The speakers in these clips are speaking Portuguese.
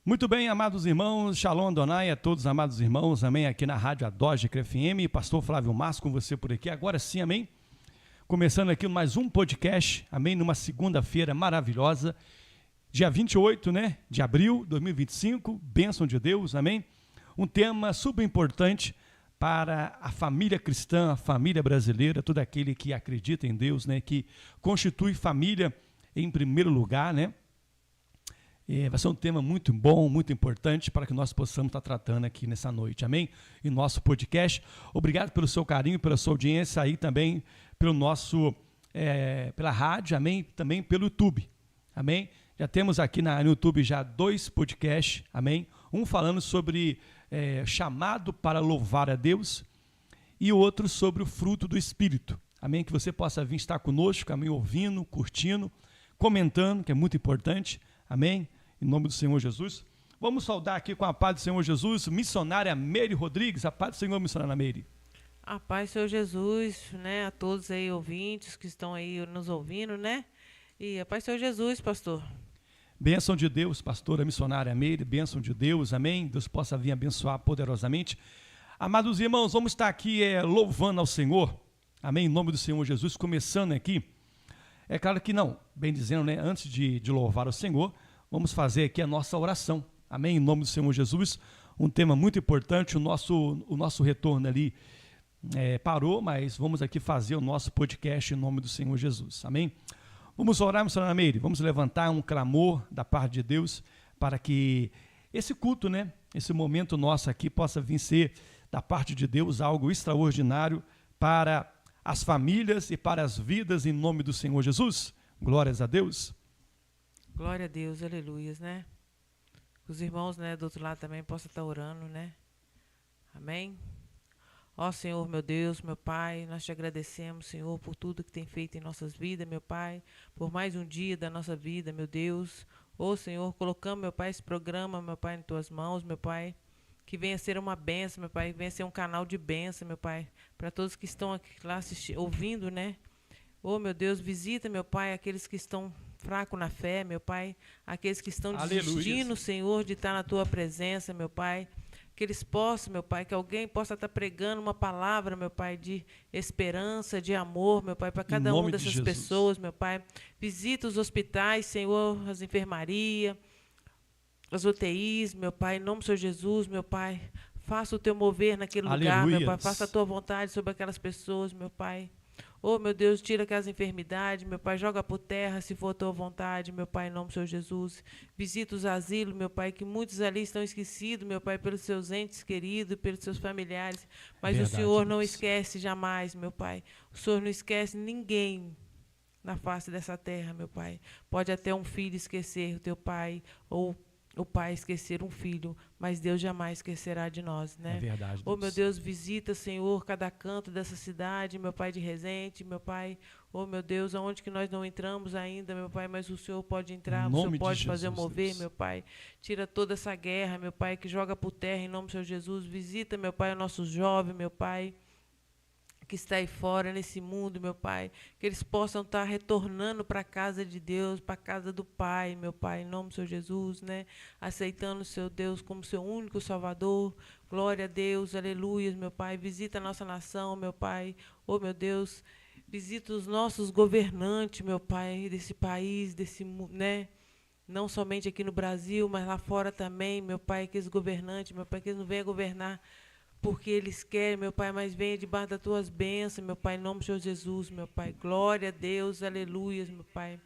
Muito bem, amados irmãos, Shalom Adonai a todos, amados irmãos, amém, aqui na Rádio Adógica FM, Pastor Flávio Márcio com você por aqui, agora sim, amém, começando aqui mais um podcast, amém, numa segunda-feira maravilhosa, dia 28, né, de abril de 2025, bênção de Deus, amém, um tema super importante para a família cristã, a família brasileira, todo aquele que acredita em Deus, né, que constitui família em primeiro lugar, né. Vai ser um tema muito bom, muito importante para que nós possamos estar tratando aqui nessa noite, amém? Em nosso podcast. Obrigado pelo seu carinho, pela sua audiência aí também, pelo nosso, pela rádio, amém? Também pelo YouTube, amém? Já temos aqui no YouTube já 2 podcasts, amém? Um falando sobre chamado para louvar a Deus e outro sobre o fruto do Espírito, amém? Que você possa vir estar conosco, amém? Ouvindo, curtindo, comentando, que é muito importante, amém? Em nome do Senhor Jesus. Vamos saudar aqui com a paz do Senhor Jesus, missionária Meire Rodrigues. A paz do Senhor, missionária Meire. A paz do Senhor Jesus, né? A todos aí ouvintes que estão aí nos ouvindo, né? E a paz do Senhor Jesus, pastor. Bênção de Deus, pastora missionária Meire, bênção de Deus, amém? Deus possa vir abençoar poderosamente. Amados irmãos, vamos estar aqui louvando ao Senhor, amém? Em nome do Senhor Jesus, começando aqui. É claro que não, bem dizendo, né? Antes de louvar ao Senhor, vamos fazer aqui a nossa oração, amém? Em nome do Senhor Jesus, um tema muito importante, o nosso retorno ali parou, mas vamos aqui fazer o nosso podcast em nome do Senhor Jesus, amém? Vamos orar, missionária Meire, vamos levantar um clamor da parte de Deus para que esse culto, né? Esse momento nosso aqui possa vir ser da parte de Deus algo extraordinário para as famílias e para as vidas em nome do Senhor Jesus. Glórias a Deus. Glória a Deus, aleluias, né? Os irmãos, né, do outro lado também possam estar orando, né? Amém? Ó Senhor, meu Deus, meu Pai, nós te agradecemos, Senhor, por tudo que tem feito em nossas vidas, meu Pai, por mais um dia da nossa vida, meu Deus. Ó Senhor, colocamos, meu Pai, esse programa, meu Pai, em tuas mãos, meu Pai, que venha ser uma bênção, meu Pai, que venha ser um canal de bênção, meu Pai, para todos que estão aqui lá ouvindo, né? Ó meu Deus, visita, meu Pai, aqueles que estão fraco na fé, meu Pai, aqueles que estão desistindo, Senhor, de estar na Tua presença, meu Pai, que eles possam, meu Pai, que alguém possa estar pregando uma palavra, meu Pai, de esperança, de amor, meu Pai, para cada uma dessas pessoas, meu Pai. Visita os hospitais, Senhor, as enfermarias, as UTIs, meu Pai, em nome do Senhor Jesus, meu Pai, faça o Teu mover naquele lugar, meu Pai, faça a Tua vontade sobre aquelas pessoas, meu Pai. Oh, meu Deus, tira aquelas enfermidades, meu Pai, joga por terra, se for a Tua vontade, meu Pai, em nome do Senhor Jesus. Visita os asilos, meu Pai, que muitos ali estão esquecidos, meu Pai, pelos seus entes queridos, pelos seus familiares, mas verdade, o Senhor não esquece jamais, meu Pai. O Senhor não esquece ninguém na face dessa terra, meu Pai. Pode até um filho esquecer o teu pai, ou o pai esquecer um filho, mas Deus jamais esquecerá de nós, né? É verdade, Deus. Oh, meu Deus, visita, Senhor, cada canto dessa cidade, meu Pai de Resende, meu Pai, oh, meu Deus, aonde que nós não entramos ainda, meu Pai, mas o Senhor pode entrar, o Senhor pode fazer mover, Deus. Meu Pai. Tira toda essa guerra, meu Pai, que joga por terra, em nome do Senhor Jesus. Visita, meu Pai, os nossos jovens, meu Pai, que está aí fora, nesse mundo, meu Pai, que eles possam estar retornando para a casa de Deus, para a casa do Pai, meu Pai, em nome do Senhor Jesus, né? Aceitando o seu Deus como seu único Salvador. Glória a Deus, aleluia, meu Pai. Visita a nossa nação, meu Pai. Oh, meu Deus, visita os nossos governantes, meu Pai, desse país, desse mundo, né? Não somente aqui no Brasil, mas lá fora também, meu Pai, que os governantes, meu Pai, que eles não venham governar porque eles querem, meu Pai, mas venha debaixo das tuas bênçãos, meu Pai, em nome de Jesus, meu Pai. Glória a Deus, aleluia, meu Pai.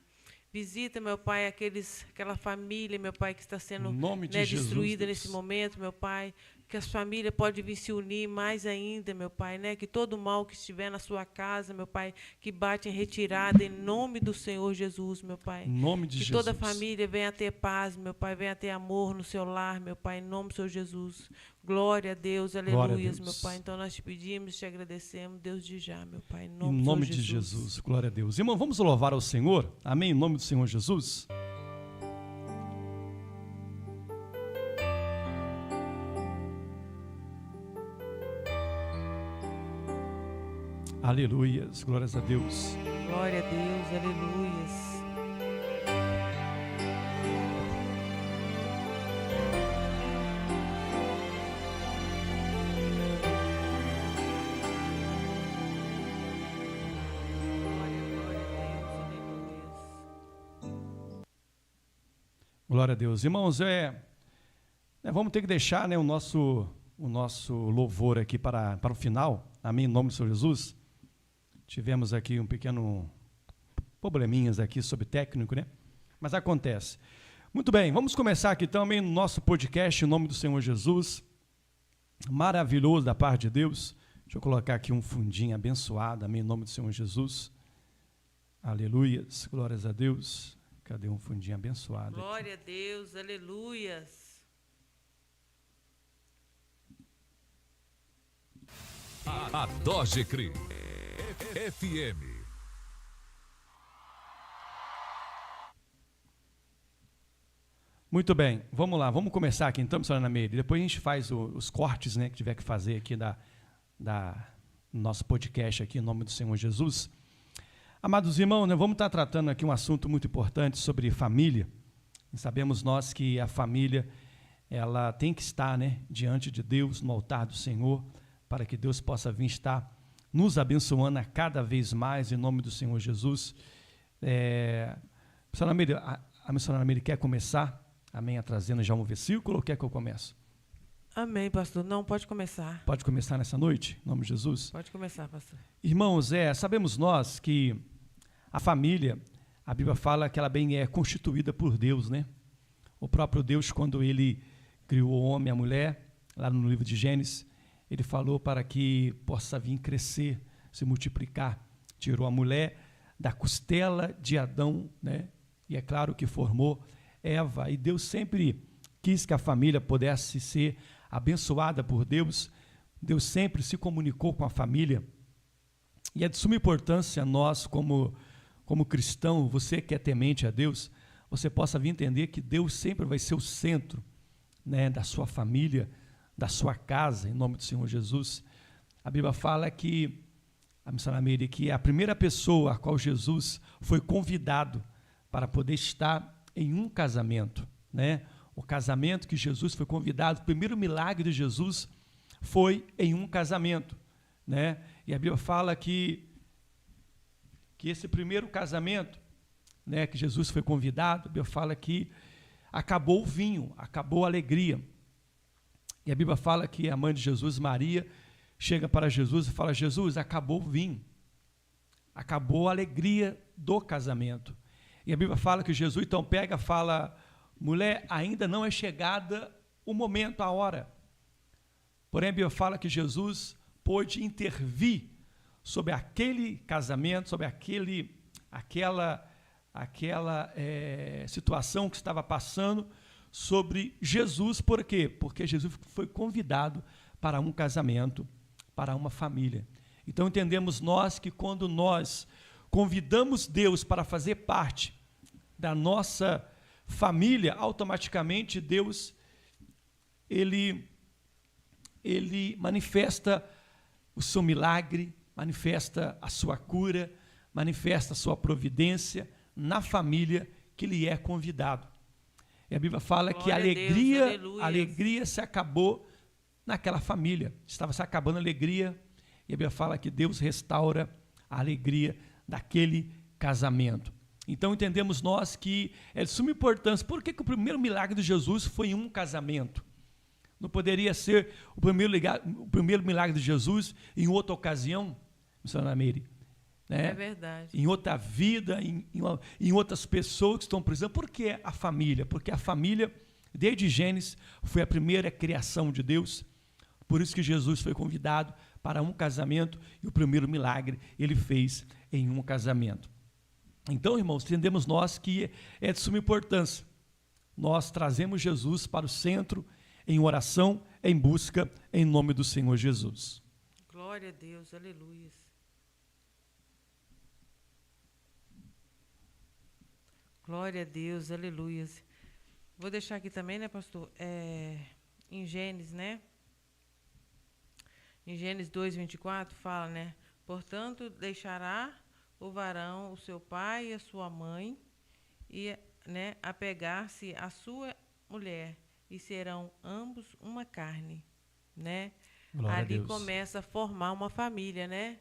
Visita, meu Pai, aquela família, meu Pai, que está sendo destruída nesse momento, meu Pai. Que as famílias podem vir se unir mais ainda, meu Pai, né? Que todo mal que estiver na sua casa, meu Pai, que bate em retirada, em nome do Senhor Jesus, meu Pai. Em nome de Jesus. Que toda família venha ter paz, meu Pai, venha ter amor no seu lar, meu Pai, em nome do Senhor Jesus. Glória a Deus, aleluia, meu Pai. Então nós te pedimos, te agradecemos, Deus de já, meu Pai, em nome de Jesus. Glória a Deus. Irmão, vamos louvar ao Senhor, amém, em nome do Senhor Jesus. Aleluias, glórias a Deus. Glória a Deus, aleluias. Glória a Deus. Irmãos, vamos ter que deixar, né, o nosso louvor aqui para o final. Amém, em nome do Senhor Jesus. Tivemos aqui um pequeno probleminhas aqui sobre técnico, né? Mas acontece. Muito bem, vamos começar aqui também no nosso podcast, em nome do Senhor Jesus. Maravilhoso da parte de Deus. Deixa eu colocar aqui um fundinho abençoado, amém, em nome do Senhor Jesus. Aleluias, glórias a Deus. Cadê um fundinho abençoado? Glória a Deus, aleluias. A Dogecri FM. Muito bem, vamos lá, vamos começar aqui então, senhora Ana Meire. Depois a gente faz os cortes, né, que tiver que fazer aqui da nosso podcast aqui, em nome do Senhor Jesus. Amados irmãos, nós vamos estar tratando aqui um assunto muito importante sobre família. E sabemos nós que a família, ela tem que estar, né, diante de Deus, no altar do Senhor, para que Deus possa vir estar nos abençoando a cada vez mais, em nome do Senhor Jesus. Senhora Meire, a missionária Meire quer começar, amém, trazendo já um versículo, ou quer que eu comece? Amém, pastor. Não, pode começar. Pode começar nessa noite, em nome de Jesus? Pode começar, pastor. Irmãos, sabemos nós que a família, a Bíblia fala que ela bem é constituída por Deus, né? O próprio Deus, quando ele criou o homem e a mulher, lá no livro de Gênesis, ele falou para que possa vir crescer, se multiplicar. Tirou a mulher da costela de Adão, né? E é claro que formou Eva. E Deus sempre quis que a família pudesse ser abençoada por Deus. Deus sempre se comunicou com a família. E é de suma importância nós, como cristão, você que é temente a Deus, você possa vir entender que Deus sempre vai ser o centro, né, da sua família, da sua casa, em nome do Senhor Jesus. A Bíblia fala que a missionária Meire, que a primeira pessoa a qual Jesus foi convidado para poder estar em um casamento, né? O casamento que Jesus foi convidado, o primeiro milagre de Jesus foi em um casamento, né? E a Bíblia fala que esse primeiro casamento, né, que Jesus foi convidado, a Bíblia fala que acabou o vinho, acabou a alegria. E a Bíblia fala que a mãe de Jesus, Maria, chega para Jesus e fala: Jesus, acabou o vinho, acabou a alegria do casamento. E a Bíblia fala que Jesus então pega e fala: mulher, ainda não é chegada o momento, a hora. Porém, a Bíblia fala que Jesus pôde intervir sobre aquele casamento, sobre aquela situação que estava passando sobre Jesus. Por quê? Porque Jesus foi convidado para um casamento, para uma família. Então entendemos nós que quando nós convidamos Deus para fazer parte da nossa família, automaticamente Deus ele manifesta o seu milagre, manifesta a sua cura, manifesta a sua providência na família que lhe é convidado. E a Bíblia fala que a alegria se acabou naquela família, estava se acabando a alegria, e a Bíblia fala que Deus restaura a alegria daquele casamento. Então entendemos nós que é de suma importância. Por que o primeiro milagre de Jesus foi em um casamento? Não poderia ser o primeiro milagre de Jesus em outra ocasião, missionária Meire? Né? É verdade. Em outra vida, em outras pessoas que estão precisando. Por que a família? Porque a família, desde Gênesis, foi a primeira criação de Deus. Por isso que Jesus foi convidado para um casamento e o primeiro milagre ele fez em um casamento. Então, irmãos, entendemos nós que é de suma importância. Nós trazemos Jesus para o centro, em oração, em busca, em nome do Senhor Jesus. Glória a Deus, aleluia. Glória a Deus, aleluia. Vou deixar aqui também, né, pastor, em Gênesis, né? Em Gênesis 2:24 fala, né? Portanto, deixará o varão o seu pai e a sua mãe e, né, apegar-se à sua mulher, e serão ambos uma carne, né? Glória ali a Deus. começa a formar uma família, né?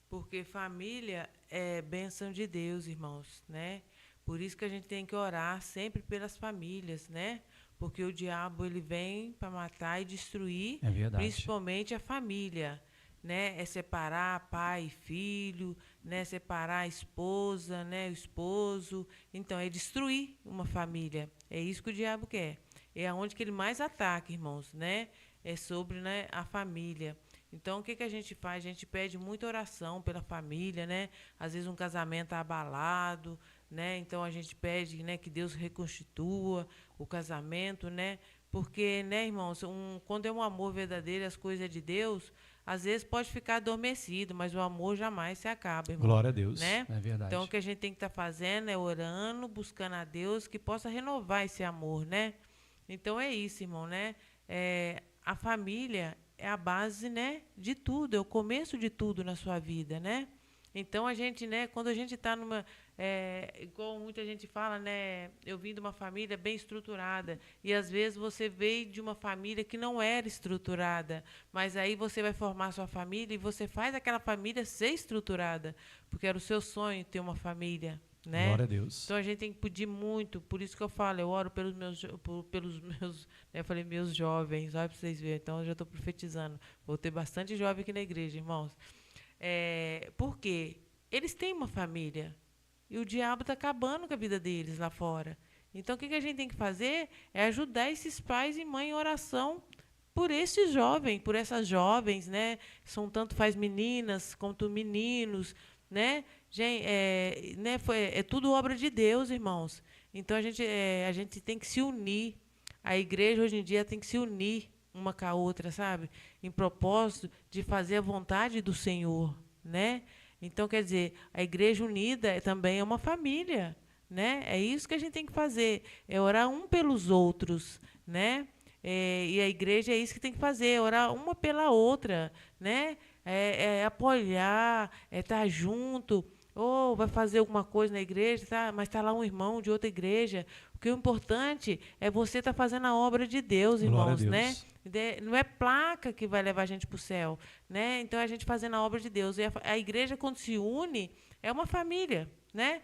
Porque família é bênção de Deus, irmãos, né? Por isso que a gente tem que orar sempre pelas famílias, né? Porque o diabo ele vem para matar e destruir, principalmente a família, né? É separar pai e filho, né? Separar a esposa, né? O esposo. Então, é destruir uma família. É isso que o diabo quer. É aonde que ele mais ataca, irmãos, né? É sobre, né, a família. Então, o que a gente faz? A gente pede muita oração pela família, né? Às vezes um casamento abalado, né? Então, a gente pede, né, que Deus reconstitua o casamento, né? Porque, né, irmãos, quando é um amor verdadeiro, as coisas de Deus, às vezes pode ficar adormecido, mas o amor jamais se acaba, irmão. Glória a Deus, né? É verdade. Então, o que a gente tem que estar fazendo é orando, buscando a Deus que possa renovar esse amor, né? Então, é isso, irmão, né? A família é a base, né, de tudo, é o começo de tudo na sua vida, né? Então, a gente, né, quando a gente está numa... igual muita gente fala, né, eu vim de uma família bem estruturada, e às vezes você veio de uma família que não era estruturada, mas aí você vai formar sua família e você faz aquela família ser estruturada, porque era o seu sonho ter uma família, né? Glória a Deus. Então a gente tem que pedir muito, por isso que eu falo, eu oro pelos meus, eu falei meus jovens, olha para vocês verem, então eu já estou profetizando, vou ter bastante jovem aqui na igreja, irmãos. Porque eles têm uma família e o diabo está acabando com a vida deles lá fora. Então, o que a gente tem que fazer é ajudar esses pais e mães em oração por esses jovens, por essas jovens, né? São tanto faz meninas quanto meninos, né? Gente, é tudo obra de Deus, irmãos. Então, a gente tem que se unir. A igreja, hoje em dia, tem que se unir uma com a outra, sabe? Em propósito de fazer a vontade do Senhor, né? Então, quer dizer, a igreja unida também é uma família, né? É isso que a gente tem que fazer, é orar um pelos outros, né? E a igreja é isso que tem que fazer, é orar uma pela outra, né? Apoiar, estar junto, ou vai fazer alguma coisa na igreja, tá? Mas está lá um irmão de outra igreja. Porque o importante é você estar fazendo a obra de Deus, irmãos, né? Não é placa que vai levar a gente para o céu, né? Então, a gente fazendo a obra de Deus. E a igreja, quando se une, é uma família, né?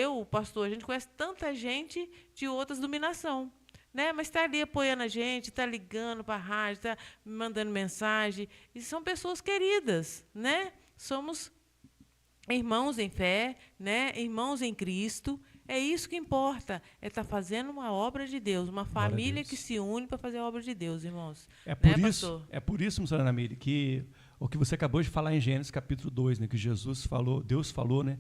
O pastor, a gente conhece tanta gente de outras dominações, né? Mas está ali apoiando a gente, está ligando para a rádio, está mandando mensagem. E são pessoas queridas, né? Somos irmãos em fé, né? Irmãos em Cristo. É isso que importa, é estar fazendo uma obra de Deus, uma família que se une para fazer a obra de Deus, irmãos. É por isso, missionária Meire, que o que você acabou de falar em Gênesis capítulo 2, né, que Deus falou, né,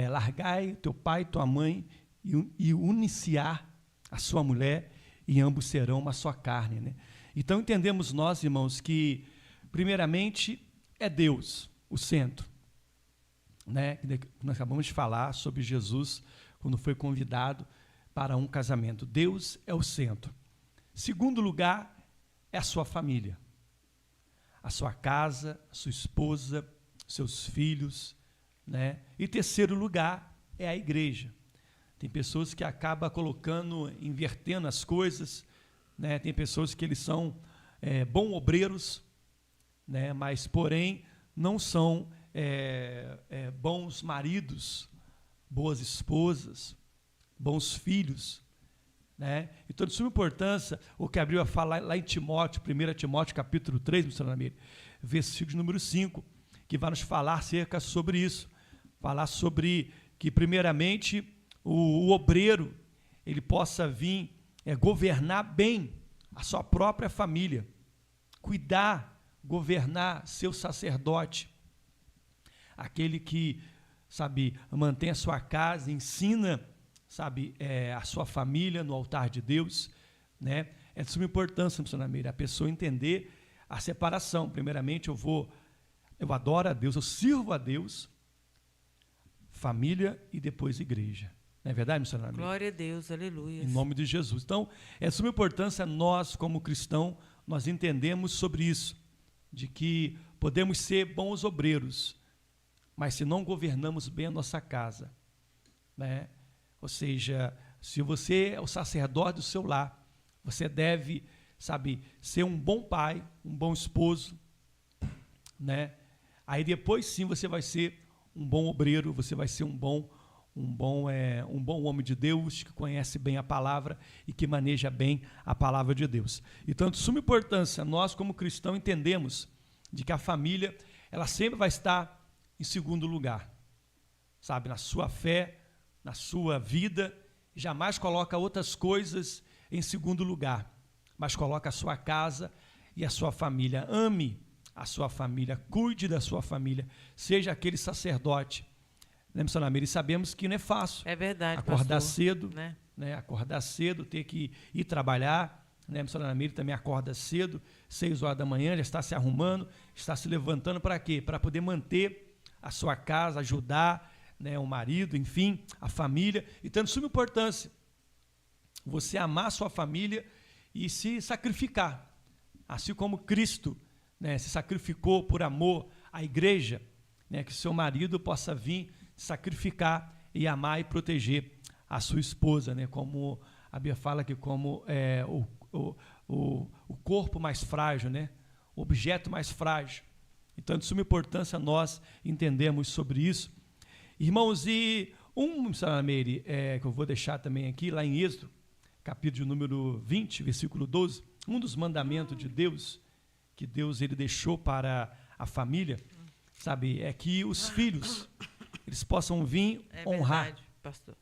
largai teu pai e tua mãe e uniciar a sua mulher, e ambos serão uma só carne, né? Então entendemos nós, irmãos, que primeiramente é Deus o centro, né? Nós acabamos de falar sobre Jesus quando foi convidado para um casamento. Deus é o centro. Segundo lugar é a sua família, a sua casa, a sua esposa, seus filhos, né? E terceiro lugar é a igreja. Tem pessoas que acabam invertendo as coisas, né? Tem pessoas que eles são bons obreiros, né? Mas porém não são bons maridos, boas esposas, bons filhos, né? Então, de suma importância, o que abriu a falar lá em Timóteo, 1 Timóteo capítulo 3, versículo número 5, que vai nos falar acerca sobre isso, falar sobre que, primeiramente, o obreiro, ele possa vir governar bem a sua própria família, cuidar, governar seu sacerdote, aquele que, sabe, mantém a sua casa, ensina, sabe, a sua família no altar de Deus, né? É de suma importância, missionária, a pessoa entender a separação. Primeiramente, eu adoro a Deus, eu sirvo a Deus, família e depois igreja. Não é verdade, missionária? Glória a Deus, aleluia. Em nome de Jesus. Então, é de suma importância nós, como cristãos, nós entendemos sobre isso, de que podemos ser bons obreiros, mas se não governamos bem a nossa casa, né? Ou seja, se você é o sacerdote do seu lar, você deve, sabe, ser um bom pai, um bom esposo, né? Aí depois sim você vai ser um bom obreiro, você vai ser um bom um bom homem de Deus, que conhece bem a palavra e que maneja bem a palavra de Deus. Então, de suma importância, nós como cristãos entendemos de que a família, ela sempre vai estar em segundo lugar, sabe, na sua fé, na sua vida, jamais coloca outras coisas em segundo lugar, mas coloca a sua casa e a sua família. Ame a sua família, cuide da sua família, seja aquele sacerdote, né, missionária Meire? Sabemos que não é fácil. É verdade, acordar pastor, cedo, né? Acordar cedo, ter que ir trabalhar, né? A missionária Meire também acorda cedo, 6 horas da manhã, já está se arrumando, está se levantando para quê? Para poder manter a sua casa, ajudar, né, o marido, enfim, a família. Então, de suma importância, você amar a sua família e se sacrificar, assim como Cristo, né, se sacrificou por amor à igreja, né, que seu marido possa vir sacrificar e amar e proteger a sua esposa, né, como a Bíblia fala que como o corpo mais frágil, né, o objeto mais frágil. Então, de suma importância, nós entendemos sobre isso. Irmãos, e missionária Meire, que eu vou deixar também aqui, lá em Êxodo, capítulo de número 20, versículo 12, um dos mandamentos de Deus, que Deus ele deixou para a família, sabe, é que os filhos, eles possam vir honrar, verdade, pastor.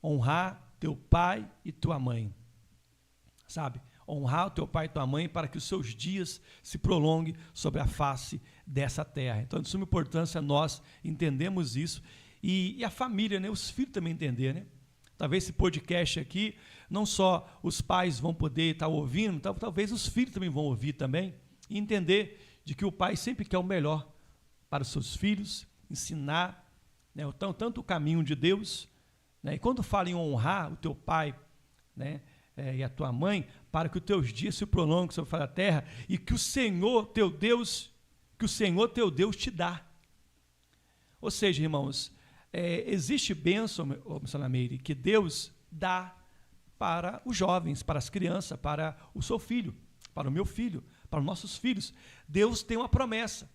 Honrar teu pai e tua mãe, sabe, honrar o teu pai e tua mãe para que os seus dias se prolonguem sobre a face dessa terra. Então, de suma importância, nós entendemos isso, e a família, né, os filhos também entender, né? Talvez esse podcast aqui, não só os pais vão poder estar ouvindo, talvez os filhos também vão ouvir também, e entender de que o pai sempre quer o melhor para os seus filhos, ensinar, né, tanto o caminho de Deus, né, e quando fala em honrar o teu pai, né, e a tua mãe, para que os teus dias se prolonguem sobre a face da terra, e que o Senhor teu Deus te dá. Ou seja, irmãos, existe bênção, missionária Meire, que Deus dá para os jovens, para as crianças, para o seu filho, para o meu filho, para os nossos filhos. Deus tem uma promessa.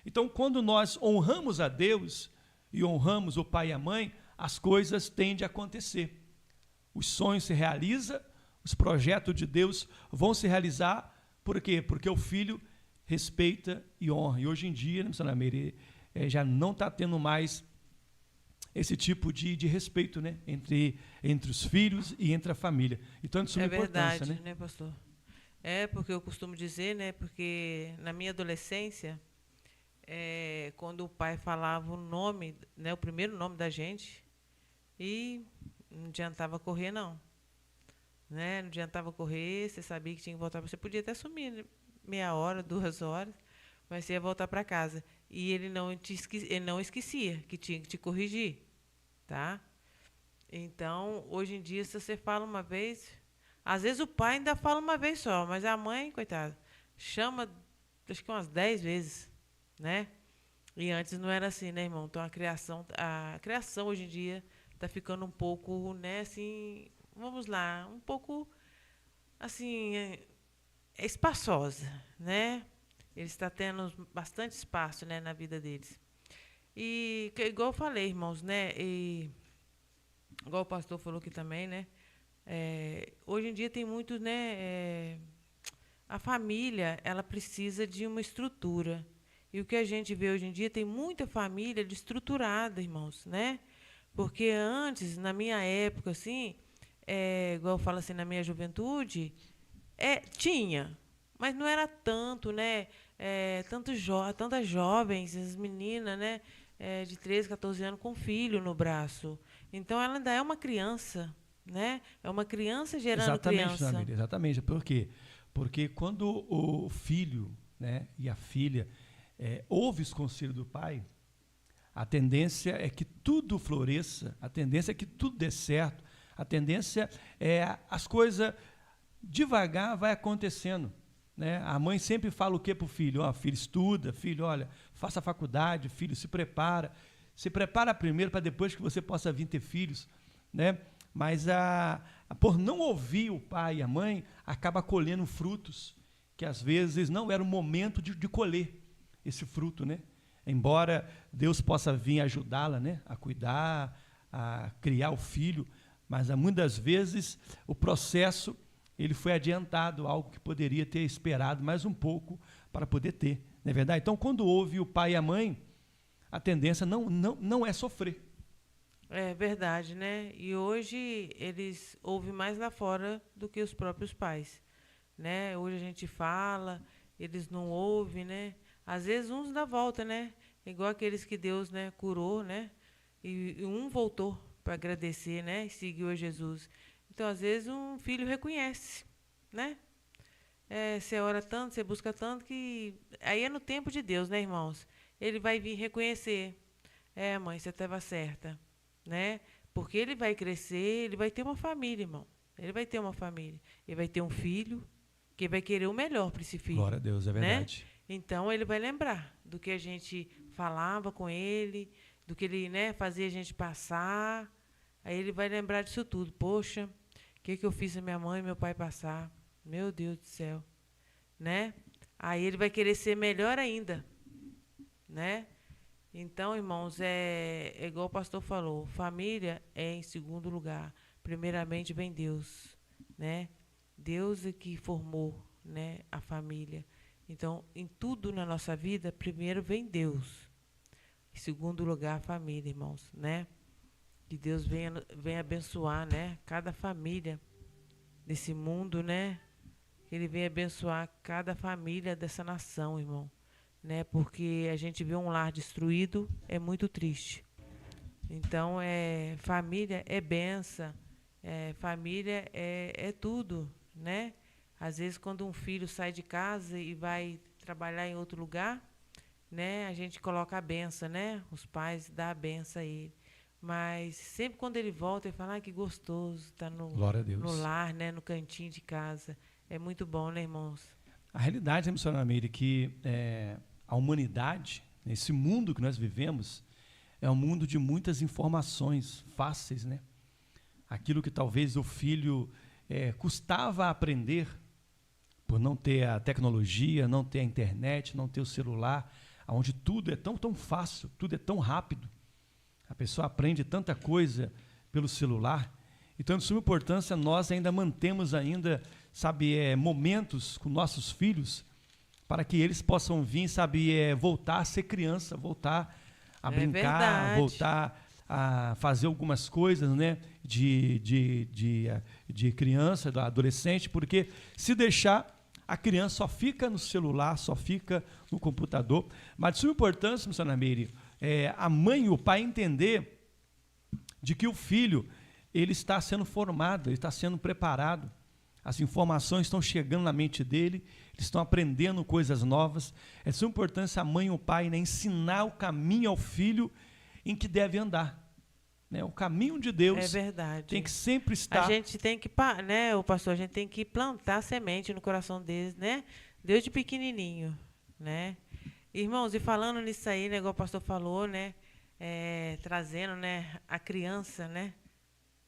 Então, quando nós honramos a Deus e honramos o pai e a mãe, as coisas tendem a acontecer. Os sonhos se realizam, os projetos de Deus vão se realizar. Por quê? Porque o filho respeita e honra. E hoje em dia, missionária Meire, já não está tendo mais esse tipo de respeito, né, entre os filhos e entre a família. Então, de suma importância, verdade, né, pastor? Porque eu costumo dizer, né, porque na minha adolescência, quando o pai falava o nome, né, o primeiro nome da gente, e não adiantava correr, não. Né? Não adiantava correr, você sabia que tinha que voltar. Você podia até sumir, né, meia hora, 2 horas, mas você ia voltar para casa. E ele não esquecia que tinha que te corrigir, tá? Então, hoje em dia, se você fala uma vez, às vezes o pai ainda fala uma vez só, mas a mãe, coitada, chama, acho que umas 10 vezes, né? E antes não era assim, né, irmão? Então, a criação hoje em dia está ficando um pouco, né, assim, vamos lá, um pouco, assim, espaçosa, né? Ele está tendo bastante espaço, né, na vida deles. E, igual eu falei, irmãos, né, e, igual o pastor falou aqui também, né, hoje em dia tem muitos, né, a família, ela precisa de uma estrutura. E o que a gente vê hoje em dia, tem muita família desestruturada, irmãos, né? Porque antes, na minha época, assim, igual eu falo assim, na minha juventude, tinha, mas não era tanto, né? Tantas jovens, as meninas, né? De 13, 14 anos com filho no braço. Então, ela ainda é uma criança, né? É uma criança gerando criança. Exatamente, exatamente. Por quê? Porque quando o filho, né, e a filha ouve os conselhos do pai, a tendência é que tudo floresça, a tendência é que tudo dê certo, a tendência é as coisas devagar vai acontecendo, né? A mãe sempre fala o que para o filho? Filho, estuda, filho, olha, faça a faculdade, filho, se prepara primeiro para depois que você possa vir ter filhos, né? Mas por não ouvir o pai e a mãe, acaba colhendo frutos que às vezes não era o momento de colher esse fruto, né? Embora Deus possa vir ajudá-la, né, a cuidar, a criar o filho, mas muitas vezes o processo ele foi adiantado, algo que poderia ter esperado mais um pouco para poder ter, não é verdade? Então, quando houve o pai e a mãe, a tendência não é sofrer. É verdade, né? E hoje eles ouvem mais lá fora do que os próprios pais, né? Hoje a gente fala, eles não ouvem, né? Às vezes uns dá volta, né? Igual aqueles que Deus, né, curou, né? E um voltou para agradecer, né? E seguiu a Jesus. Então, às vezes um filho reconhece, né? Você ora tanto, você busca tanto que aí é no tempo de Deus, né, irmãos? Ele vai vir reconhecer. Mãe, você estava certa, né? Porque ele vai crescer, ele vai ter uma família, irmão. Ele vai ter uma família. Ele vai ter um filho que vai querer o melhor para esse filho. Glória a Deus, é verdade. Né? Então, ele vai lembrar do que a gente falava com ele, do que ele, né, fazia a gente passar. Aí ele vai lembrar disso tudo. Poxa, o que eu fiz a minha mãe e meu pai passar? Meu Deus do céu. Né? Aí ele vai querer ser melhor ainda. Né? Então, irmãos, é igual o pastor falou, família é em segundo lugar. Primeiramente vem Deus, né? Deus é que formou, né, a família. Então, em tudo na nossa vida, primeiro vem Deus. Em segundo lugar, a família, irmãos, né? Que Deus venha abençoar, né, cada família desse mundo, né? Que Ele venha abençoar cada família dessa nação, irmão. Né? Porque a gente vê um lar destruído, é muito triste. Então, família é bênção, família é tudo, né? Às vezes, quando um filho sai de casa e vai trabalhar em outro lugar, né? A gente coloca a benção, né? Os pais dão a benção a ele. Mas sempre quando ele volta, ele fala, que gostoso, estar Glória a Deus. No lar, né? No cantinho de casa. É muito bom, né, irmãos? A realidade, né, missionária Meire, que a humanidade, esse mundo que nós vivemos, é um mundo de muitas informações fáceis, né? Aquilo que talvez o filho custava aprender, por não ter a tecnologia, não ter a internet, não ter o celular, onde tudo é tão fácil, tudo é tão rápido. A pessoa aprende tanta coisa pelo celular. Então, de suma importância, nós ainda mantemos momentos com nossos filhos, para que eles possam vir, voltar a ser criança, voltar a brincar, verdade. voltar a fazer algumas coisas, né, de criança, do adolescente, porque se deixar, a criança só fica no celular, só fica no computador. Mas de suma importância, missionária Meire, a mãe e o pai entender de que o filho ele está sendo formado, ele está sendo preparado. As informações estão chegando na mente dele, eles estão aprendendo coisas novas. É de suma importância a mãe e o pai, né, ensinar o caminho ao filho em que deve andar. Né? O caminho de Deus tem que sempre estar... A gente tem que, né, o pastor, a gente tem que plantar semente no coração deles, né? Desde pequenininho, né? Irmãos, e falando nisso aí, né, igual o pastor falou, né, trazendo, né, a criança, né,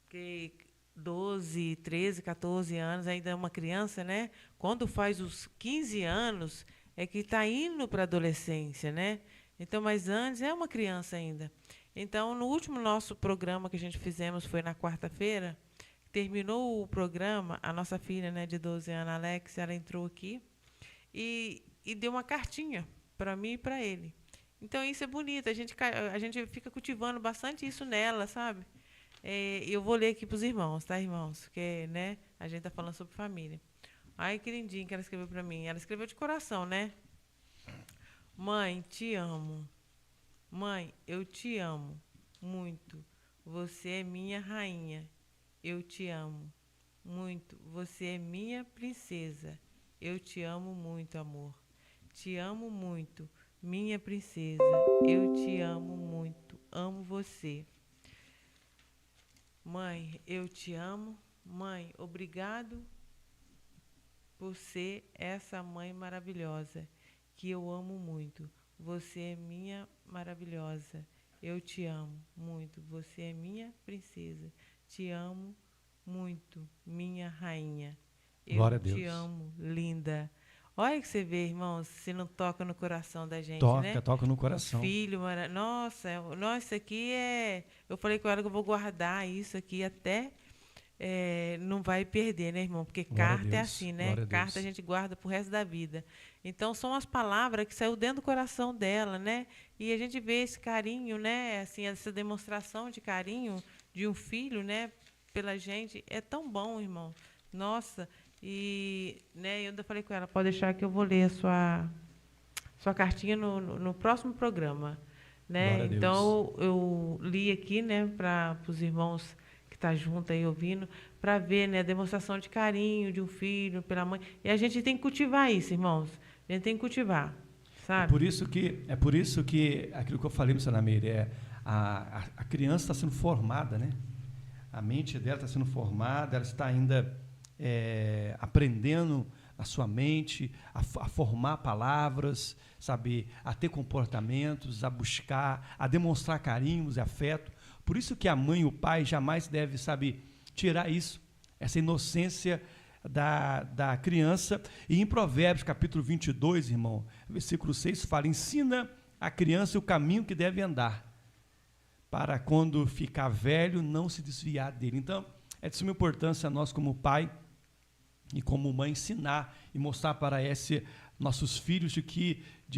que 12, 13, 14 anos, ainda é uma criança, né? Quando faz os 15 anos, é que está indo para a adolescência, né? Então, mas antes é uma criança ainda. Então, no último nosso programa que a gente fizemos, foi na quarta-feira, terminou o programa, a nossa filha, né, de 12 anos, a Alex, ela entrou aqui e deu uma cartinha para mim e para ele. Então, isso é bonito, a gente fica cultivando bastante isso nela, sabe? Eu vou ler aqui para os irmãos, tá, irmãos? Porque, né, a gente está falando sobre família. Ai, que lindinho que ela escreveu para mim. Ela escreveu de coração, né? Mãe, te amo. Mãe, eu te amo muito. Você é minha rainha. Eu te amo muito. Você é minha princesa. Eu te amo muito, amor. Te amo muito, minha princesa. Eu te amo muito. Amo você. Mãe, eu te amo. Mãe, obrigado por ser essa mãe maravilhosa que eu amo muito. Você é minha maravilhosa. Eu te amo muito. Você é minha princesa. Te amo muito, minha rainha. Eu Glória a Deus. te amo, linda. Olha que você vê, irmãos, se não toca no coração da gente, né? Toca no coração. Um filho, nossa, isso aqui é... Eu falei com ela que eu vou guardar isso aqui até... não vai perder, né, irmão? Porque carta é assim, né? Carta a gente guarda pro resto da vida. Então, são as palavras que saiu dentro do coração dela, né? E a gente vê esse carinho, né? Assim, essa demonstração de carinho de um filho, né? Pela gente. É tão bom, irmão. Nossa... E, né, eu ainda falei com ela, pode deixar que eu vou ler a sua cartinha no próximo programa, né? Então, eu li aqui, né, para os irmãos que estão juntos aí ouvindo, para ver, né, a demonstração de carinho de um filho pela mãe. E a gente tem que cultivar isso, irmãos. A gente tem que cultivar, sabe? É por isso que aquilo que eu falei, missionária Meire, a criança está sendo formada, né? A mente dela está sendo formada, ela está ainda... aprendendo a sua mente, a formar palavras, sabe, a ter comportamentos, a buscar, a demonstrar carinhos e afeto. Por isso que a mãe e o pai jamais devem, sabe, tirar isso, essa inocência da criança. E em Provérbios, capítulo 22, irmão, versículo 6, fala, ensina a criança o caminho que deve andar, para quando ficar velho, não se desviar dele. Então, é de suma importância nós, como pai, e como mãe, ensinar e mostrar para nossos filhos de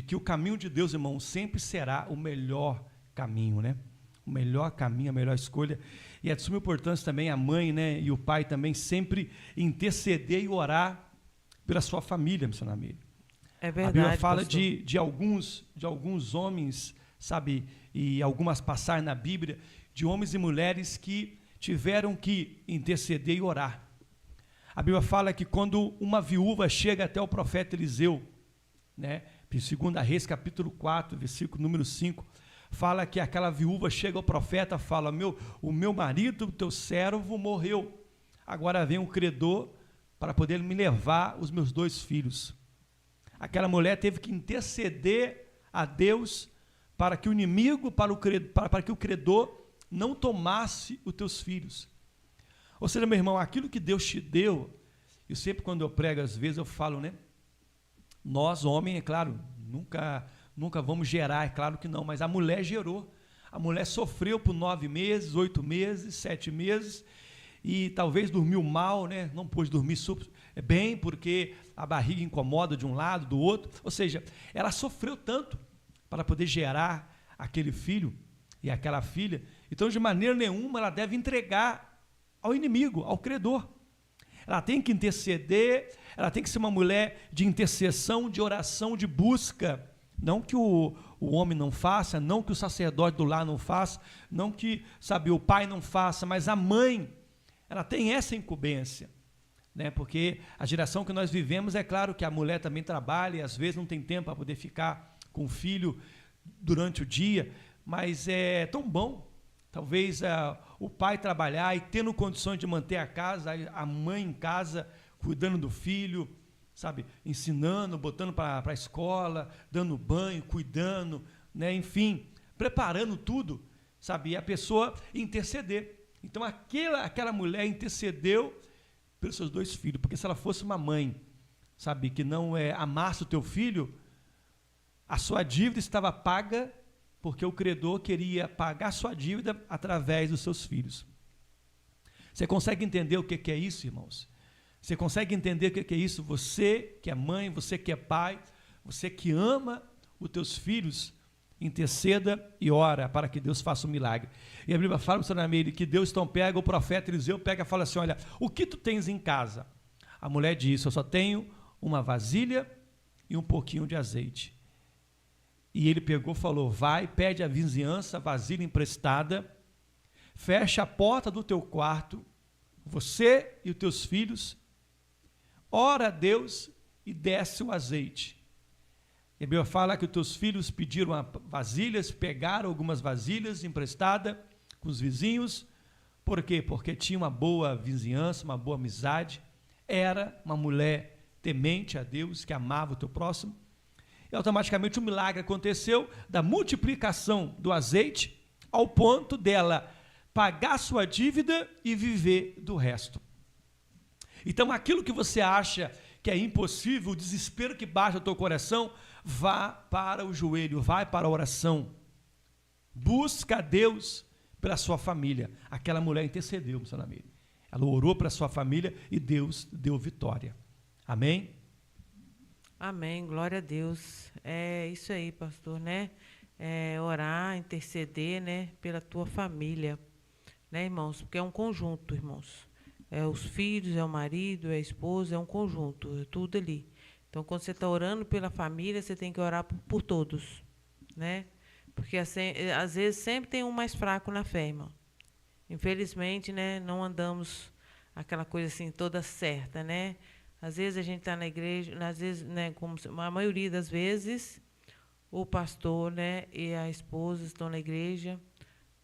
que o caminho de Deus, irmão, sempre será o melhor caminho, né? O melhor caminho, a melhor escolha. E é de suma importância também a mãe, né, e o pai também sempre interceder e orar pela sua família, missionário Meire. É verdade. A Bíblia fala de alguns homens, sabe, e algumas passagens na Bíblia, de homens e mulheres que tiveram que interceder e orar. A Bíblia fala que quando uma viúva chega até o profeta Eliseu, né, em 2 Reis, capítulo 4, versículo número 5, fala que aquela viúva chega ao profeta e fala, o meu marido, o teu servo, morreu. Agora vem um credor para poder me levar os meus 2 filhos. Aquela mulher teve que interceder a Deus para que o inimigo, para que o credor não tomasse os teus filhos. Ou seja, meu irmão, aquilo que Deus te deu, eu sempre quando eu prego, às vezes eu falo, né? Nós, homem, é claro, nunca vamos gerar, é claro que não, mas a mulher gerou. A mulher sofreu por 9 meses, 8 meses, 7 meses, e talvez dormiu mal, né? Não pôde dormir bem, porque a barriga incomoda de um lado, do outro. Ou seja, ela sofreu tanto para poder gerar aquele filho e aquela filha. Então, de maneira nenhuma, ela deve entregar ao inimigo, ao credor. Ela tem que interceder, ela tem que ser uma mulher de intercessão, de oração, de busca. Não que o homem não faça, não que o sacerdote do lar não faça, não que, sabe, o pai não faça, mas a mãe, ela tem essa incumbência, né? Porque a geração que nós vivemos, é claro que a mulher também trabalha e às vezes não tem tempo para poder ficar com o filho durante o dia, mas é tão bom. Talvez o pai trabalhar e tendo condições de manter a casa, a mãe em casa, cuidando do filho, sabe, ensinando, botando para a escola, dando banho, cuidando, né, enfim, preparando tudo, sabe, e a pessoa interceder. Então aquela mulher intercedeu pelos seus 2 filhos, porque se ela fosse uma mãe, sabe, que não amasse o teu filho, a sua dívida estava paga, porque o credor queria pagar sua dívida através dos seus filhos. Você consegue entender o que é isso, irmãos? Você consegue entender o que é isso? Você que é mãe, você que é pai, você que ama os teus filhos, interceda e ora para que Deus faça um milagre. E a Bíblia fala, missionário Meire, que Deus então pega, o profeta Eliseu pega e fala assim, olha, o que tu tens em casa? A mulher disse, eu só tenho uma vasilha e um pouquinho de azeite. E ele pegou e falou, vai, pede à vizinhança vasilha emprestada, fecha a porta do teu quarto, você e os teus filhos, ora a Deus e desce o azeite. E a Bíblia fala que os teus filhos pediram vasilhas, pegaram algumas vasilhas emprestadas com os vizinhos. Por quê? Porque tinha uma boa vizinhança, uma boa amizade, era uma mulher temente a Deus, que amava o teu próximo. E automaticamente um milagre aconteceu da multiplicação do azeite ao ponto dela pagar sua dívida e viver do resto. Então aquilo que você acha que é impossível, o desespero que bate no teu coração, vá para o joelho, vai para a oração. Busca a Deus pela sua família. Aquela mulher intercedeu, missionário Meire. Ela orou para a sua família e Deus deu vitória. Amém? Amém, glória a Deus. É isso aí, pastor, né? Orar, interceder, né, pela tua família, né, irmãos? Porque é um conjunto, irmãos. É os filhos, é o marido, é a esposa, é um conjunto, é tudo ali. Então, quando você está orando pela família, você tem que orar por todos, né? Porque às vezes sempre tem um mais fraco na fé, irmão. Infelizmente, né, não andamos aquela coisa assim toda certa, né? Às vezes a gente está na igreja, às vezes, né, como a maioria das vezes, o pastor, né, e a esposa estão na igreja.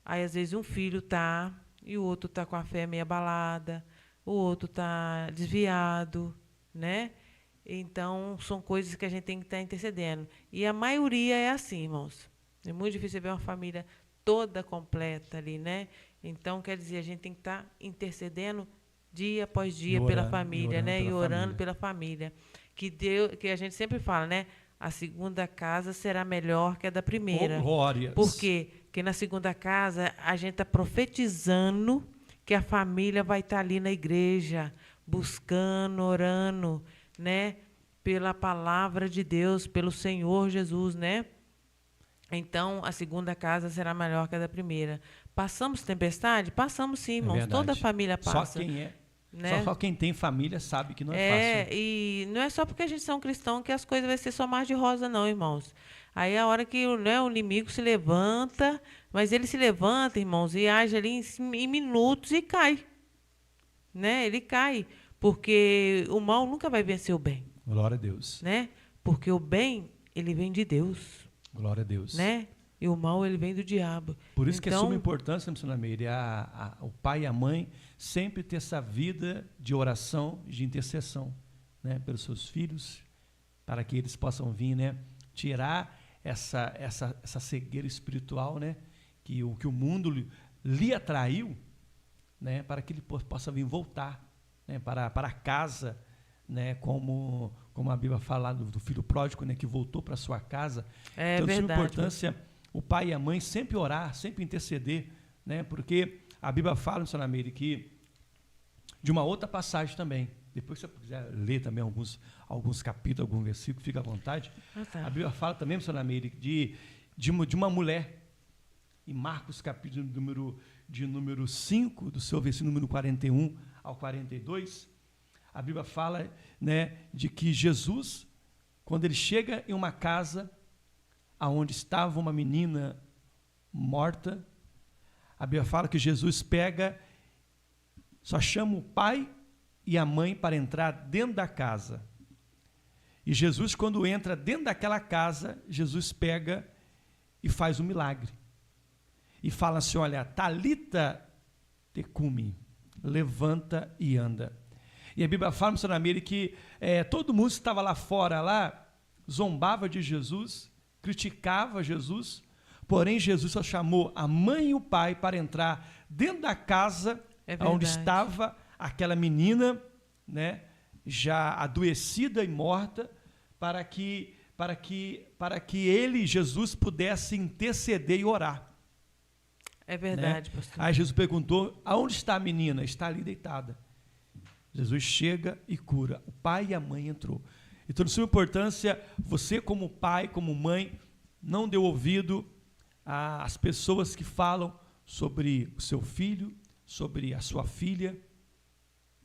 Aí às vezes um filho está e o outro está com a fé meio abalada, o outro está desviado, né? Então são coisas que a gente tem que estar intercedendo. E a maioria é assim, irmãos. É muito difícil ver uma família toda completa ali, né? Então, quer dizer, a gente tem que estar intercedendo dia após dia pela família, né? E orando pela família. Que a gente sempre fala, né? A segunda casa será melhor que a da primeira. Oh, glórias. Por quê? Porque na segunda casa a gente está profetizando que a família vai estar ali na igreja, buscando, orando, né? Pela palavra de Deus, pelo Senhor Jesus, né? Então, a segunda casa será melhor que a da primeira. Passamos tempestade? Passamos sim, irmãos. Toda a família passa. Só quem né? Só quem tem família sabe que não é fácil. E não é só porque a gente é um cristão que as coisas vão ser só mar de rosa, não, irmãos. Aí a hora que, né, o inimigo se levanta, mas ele se levanta, irmãos, e age ali em minutos e cai. Né? Ele cai. Porque o mal nunca vai vencer o bem. Glória a Deus. Né? Porque o bem, ele vem de Deus. Glória a Deus. Né? E o mal, ele vem do diabo. Por isso que é suma importância, missionária Meire, o pai e a mãe sempre ter essa vida de oração, de intercessão, né, pelos seus filhos, para que eles possam vir, né, tirar essa cegueira espiritual, né, que o mundo lhe atraiu, né, para que ele possa vir voltar, né, para casa, né, como a Bíblia fala do filho pródigo, né, que voltou para sua casa. Então, de suma importância o pai e a mãe sempre orar, sempre interceder, né? Porque a Bíblia fala, missionária Meire, que de uma outra passagem também, depois se você quiser ler também alguns capítulos, algum versículo, fica à vontade. Tá. A Bíblia fala também, missionária Meire, de uma mulher, em Marcos capítulo número 5, do seu versículo número 41 ao 42, a Bíblia fala, né, de que Jesus, quando ele chega em uma casa aonde estava uma menina morta, a Bíblia fala que Jesus só chama o pai e a mãe para entrar dentro da casa. E Jesus, quando entra dentro daquela casa, Jesus pega e faz um milagre. E fala assim, olha, Talita tecumi, levanta e anda. E a Bíblia fala, missionária Meire, que todo mundo que estava lá fora, zombava de Jesus, criticava Jesus, porém Jesus só chamou a mãe e o pai para entrar dentro da casa onde estava aquela menina, né, já adoecida e morta, para que ele, Jesus, pudesse interceder e orar. É verdade, né? pastor. Aí Jesus perguntou, aonde está a menina? Está ali deitada. Jesus chega e cura. O pai e a mãe entrou. Então, de suma importância, você como pai, como mãe, não dê ouvido às pessoas que falam sobre o seu filho, sobre a sua filha,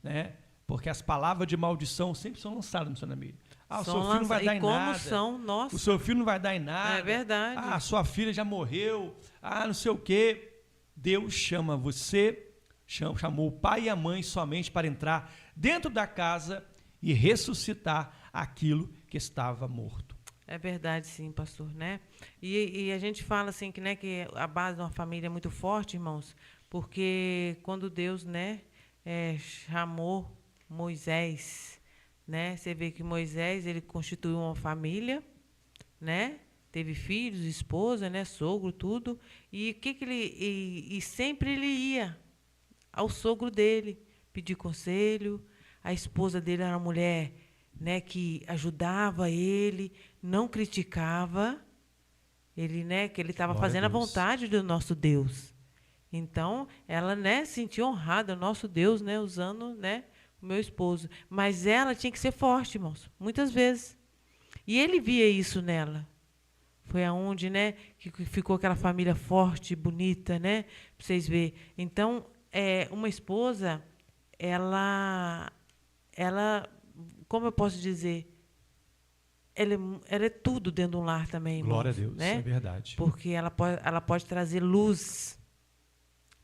né? Porque as palavras de maldição sempre são lançadas, missionária Meire. O seu filho não vai dar em nada. O seu filho não vai dar em nada. É verdade. A sua filha já morreu. Não sei o quê. Deus chama você, chamou o pai e a mãe somente para entrar dentro da casa e ressuscitar aquilo que estava morto. É verdade, sim, pastor, né? E a gente fala assim que, né, que a base de uma família é muito forte, irmãos, porque quando Deus, né, chamou Moisés, né? Você vê que Moisés, ele constituiu uma família, né? Teve filhos, esposa, né, sogro, tudo. E e sempre ele ia ao sogro dele pedir conselho. A esposa dele era uma mulher né, que ajudava ele, não criticava, ele, né, que ele estava fazendo a vontade do nosso Deus. Então, ela, né, sentiu honrada, o nosso Deus, né, usando, né, o meu esposo. Mas ela tinha que ser forte, irmãos, muitas vezes. E ele via isso nela. Foi aonde, né, que ficou aquela família forte, bonita, né, para vocês verem. Então, uma esposa, ela, como eu posso dizer, ela é tudo dentro de um lar também, irmãos. Glória a Deus, né? é verdade. Porque ela pode trazer luz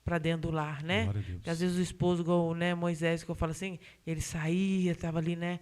para dentro do lar, né? Glória a Deus. Porque às vezes o esposo, igual, né, Moisés, que eu falo assim, ele saía, estava ali, né,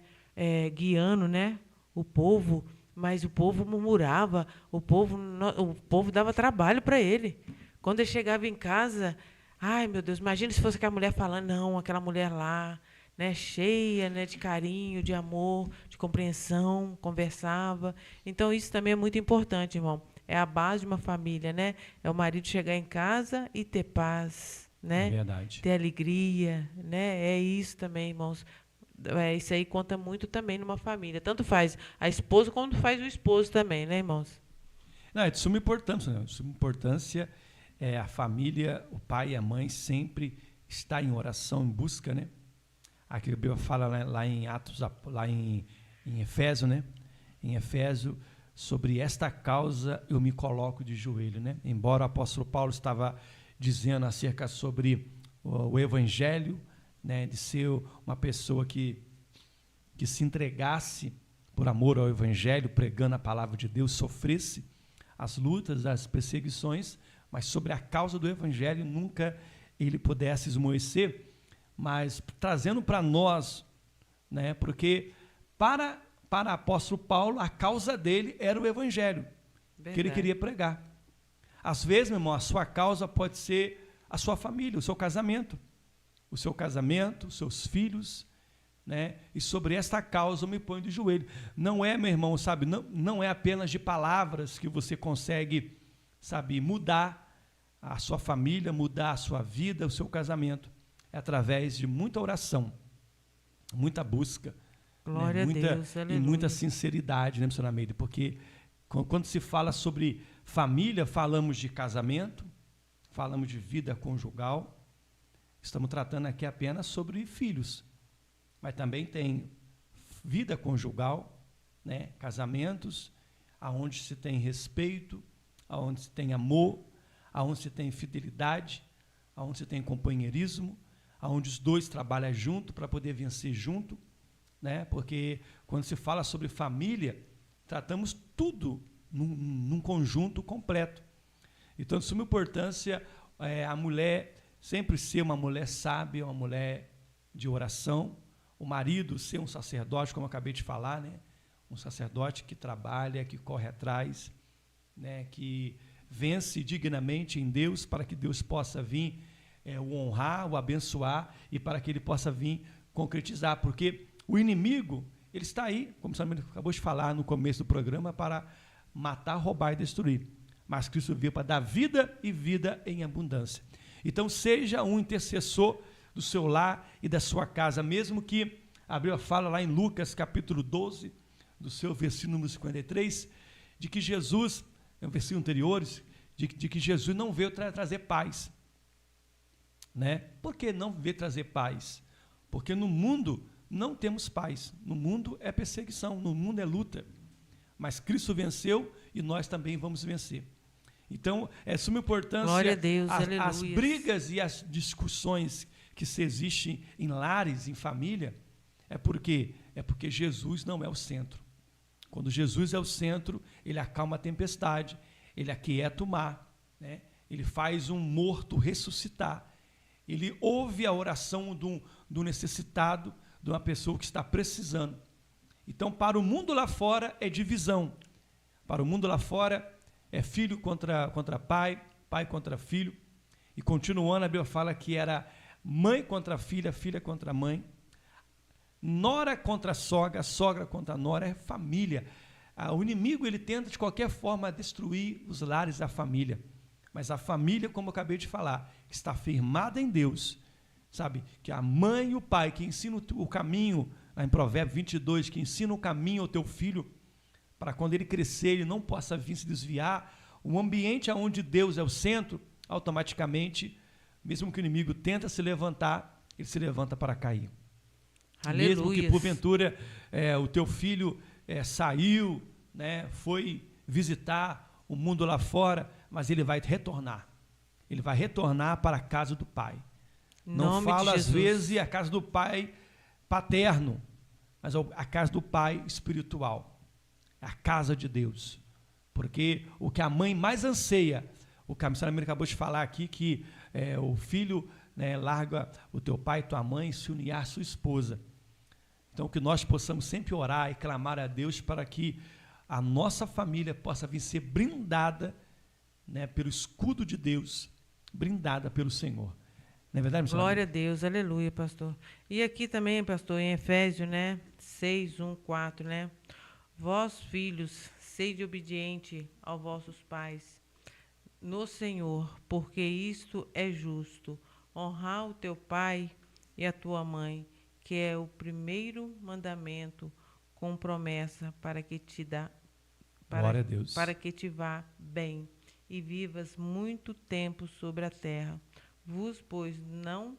guiando, né, o povo, mas o povo murmurava, o povo dava trabalho para ele. Quando ele chegava em casa, ai, meu Deus, imagina se fosse aquela mulher falando, não, aquela mulher lá, né, cheia, né, de carinho, de amor, de compreensão, conversava. Então, isso também é muito importante, irmão. É a base de uma família, né? É o marido chegar em casa e ter paz, né? É verdade. Ter alegria, né? É isso também, irmãos. Isso aí conta muito também numa família. Tanto faz a esposa quanto faz o esposo também, né, irmãos? Não, é de suma importância, né? De suma importância é a família, o pai e a mãe sempre estar em oração, em busca, né? Aqui a Bíblia fala lá em Atos, lá em Efésio, né? Em Efésio, sobre esta causa eu me coloco de joelho, né? Embora o apóstolo Paulo estava dizendo acerca sobre o evangelho, né? De ser uma pessoa que se entregasse por amor ao evangelho, pregando a palavra de Deus, sofresse as lutas, as perseguições, mas sobre a causa do evangelho nunca ele pudesse esmorecer, mas trazendo para nós, né? Porque para o apóstolo Paulo, a causa dele era o evangelho, que ele queria pregar. Às vezes, meu irmão, a sua causa pode ser a sua família, o seu casamento, os seus filhos, né? E sobre esta causa eu me ponho de joelho. Não é, meu irmão, sabe, não é apenas de palavras que você consegue, sabe, mudar a sua família, mudar a sua vida, o seu casamento. É através de muita oração, muita busca, Glória, né? A Deus, e muita sinceridade, né, missionário Meire? Porque quando se fala sobre família, falamos de casamento, falamos de vida conjugal, estamos tratando aqui apenas sobre filhos, mas também tem vida conjugal, né, casamentos, aonde se tem respeito, aonde se tem amor, aonde se tem fidelidade, aonde se tem companheirismo, aonde os dois trabalham junto para poder vencer junto, né? Porque quando se fala sobre família, tratamos tudo num conjunto completo. Então, de suma importância, a mulher sempre ser uma mulher sábia, uma mulher de oração, o marido ser um sacerdote, como eu acabei de falar, né? Um sacerdote que trabalha, que corre atrás, né? Que vence dignamente em Deus, para que Deus possa vir o honrar, o abençoar, e para que ele possa vir concretizar, porque o inimigo, ele está aí, como o senhor acabou de falar no começo do programa, para matar, roubar e destruir. Mas Cristo veio para dar vida e vida em abundância. Então, seja um intercessor do seu lar e da sua casa, mesmo que a Bíblia fala lá em Lucas, capítulo 12, do seu versículo número 53, de que Jesus, no versículo anteriores, de que Jesus não veio trazer paz. Né? Por que não veio trazer paz? Porque no mundo não temos paz, no mundo é perseguição, no mundo é luta, mas Cristo venceu e nós também vamos vencer. Então, é de suma importância. Glória a Deus, as brigas e as discussões que se existem em lares, em família, é porque Jesus não é o centro. Quando Jesus é o centro, ele acalma a tempestade, ele aquieta o mar, né? Ele faz um morto ressuscitar, ele ouve a oração do necessitado, de uma pessoa que está precisando. Então, para o mundo lá fora é divisão. Para o mundo lá fora é filho contra pai, pai contra filho. E continuando, a Bíblia fala que era mãe contra filha, filha contra mãe, nora contra sogra, sogra contra nora, é família. O inimigo, ele tenta de qualquer forma destruir os lares da família. Mas a família, como eu acabei de falar, está firmada em Deus, sabe, que a mãe e o pai que ensinam o caminho lá em Provérbios 22, que ensina o caminho ao teu filho, para quando ele crescer, ele não possa vir se desviar. O ambiente onde Deus é o centro, automaticamente, mesmo que o inimigo tenta se levantar, ele se levanta para cair. Aleluia. Mesmo que porventura o teu filho saiu, né, foi visitar o mundo lá fora, mas ele vai retornar. Ele vai retornar para a casa do Pai. Não fala às vezes a casa do Pai paterno, mas a casa do Pai espiritual. É a casa de Deus. Porque o que a mãe mais anseia, o que a missionária Miriam acabou de falar aqui, que o filho, né, larga o teu pai e tua mãe e se unir à sua esposa. Então, que nós possamos sempre orar e clamar a Deus para que a nossa família possa vir ser brindada, né, pelo escudo de Deus, brindada pelo Senhor. Não é verdade, missionária? Glória a Deus, aleluia, pastor. E aqui também, pastor, em Efésios, né, 6, 1, 4, né? Vós, filhos, sede obediente aos vossos pais no Senhor, porque isto é justo. Honrar o teu pai e a tua mãe, que é o primeiro mandamento com promessa para que te dá, Glória a Deus. para que te vá bem e vivas muito tempo sobre a terra. Vos, pois, não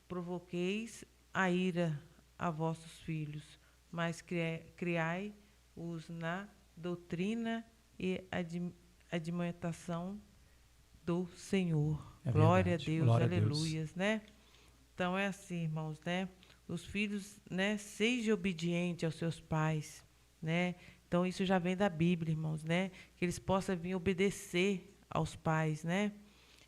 provoqueis a ira a vossos filhos, mas criai-os na doutrina e admoestação do Senhor. Glória a Deus, aleluias, né? Então é assim, irmãos, né? Os filhos, né, sejam obedientes aos seus pais, né? Então isso já vem da Bíblia, irmãos, né? Que eles possam vir obedecer aos pais, né?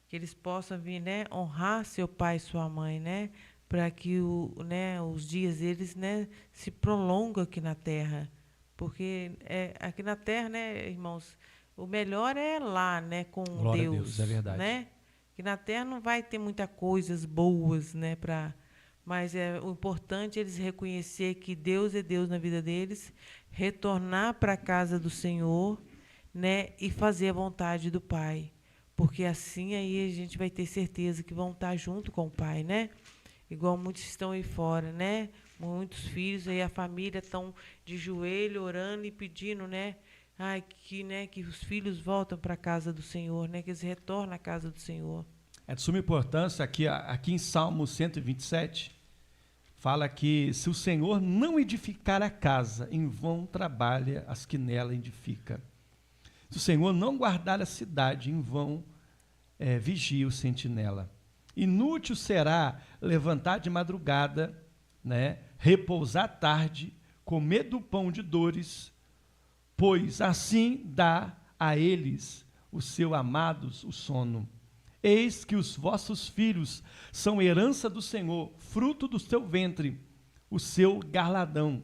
Que eles possam vir, né, honrar seu pai e sua mãe, né? Para que os dias deles, né, se prolongam aqui na terra. Porque aqui na terra, né, irmãos, o melhor é lá, né, com Glória Deus, a Deus, é verdade. né? Que na terra não vai ter muitas coisas boas, né, mas o importante é eles reconhecer que Deus é Deus na vida deles, retornar para a casa do Senhor, né, e fazer a vontade do Pai. Porque assim aí a gente vai ter certeza que vão estar junto com o Pai, né? Igual muitos estão aí fora, né? Muitos filhos aí, a família estão de joelho, orando e pedindo, né? Que os filhos voltem para a casa do Senhor, né? Que eles retornem à casa do Senhor. É de suma importância, aqui em Salmo 127, fala que se o Senhor não edificar a casa, em vão trabalha as que nela edifica. Se o Senhor não guardar a cidade, em vão vigia o sentinela. Inútil será levantar de madrugada, né, repousar tarde, comer do pão de dores, pois assim dá a eles, os seus amados, o sono. Eis que os vossos filhos são herança do Senhor, fruto do seu ventre, o seu galardão.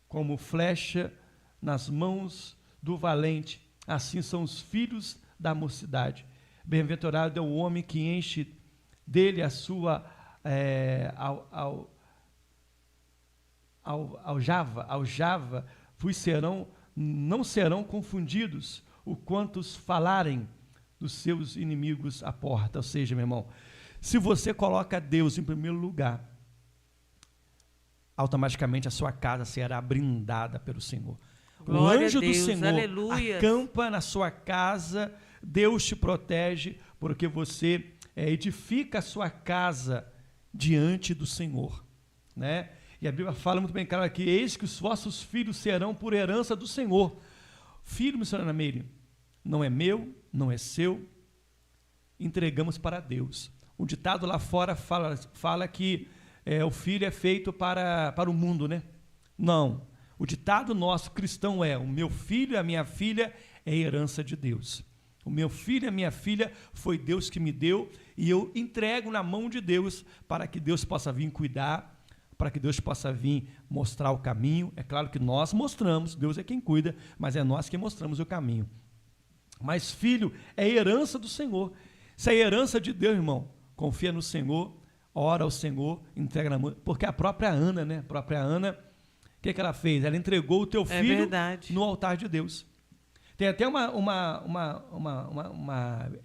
Como flecha nas mãos do valente, assim são os filhos da mocidade. Bem-aventurado é o homem que enche dele a sua aljava, não serão confundidos o quantos falarem dos seus inimigos à porta. Ou seja, meu irmão, se você coloca Deus em primeiro lugar, automaticamente a sua casa será brindada pelo Senhor. Glória o anjo a Deus, do Senhor aleluia. acampa na sua casa, Deus te protege, porque você edifica a sua casa diante do Senhor, né? E a Bíblia fala muito bem claro aqui, eis que os vossos filhos serão por herança do Senhor. Filho, missionária Meire, não é meu, não é seu, entregamos para Deus. O ditado lá fora fala que o filho é feito para o mundo, né? Não, o ditado nosso cristão o meu filho e a minha filha é herança de Deus. O meu filho e a minha filha foi Deus que me deu e eu entrego na mão de Deus para que Deus possa vir cuidar, para que Deus possa vir mostrar o caminho. É claro que nós mostramos, Deus é quem cuida, mas é nós que mostramos o caminho. Mas filho é herança do Senhor. Se é herança de Deus, irmão, confia no Senhor, ora ao Senhor, entrega na mão. Porque a própria Ana, né? A própria Ana, o que ela fez? Ela entregou o teu filho no altar de Deus. Tem até uma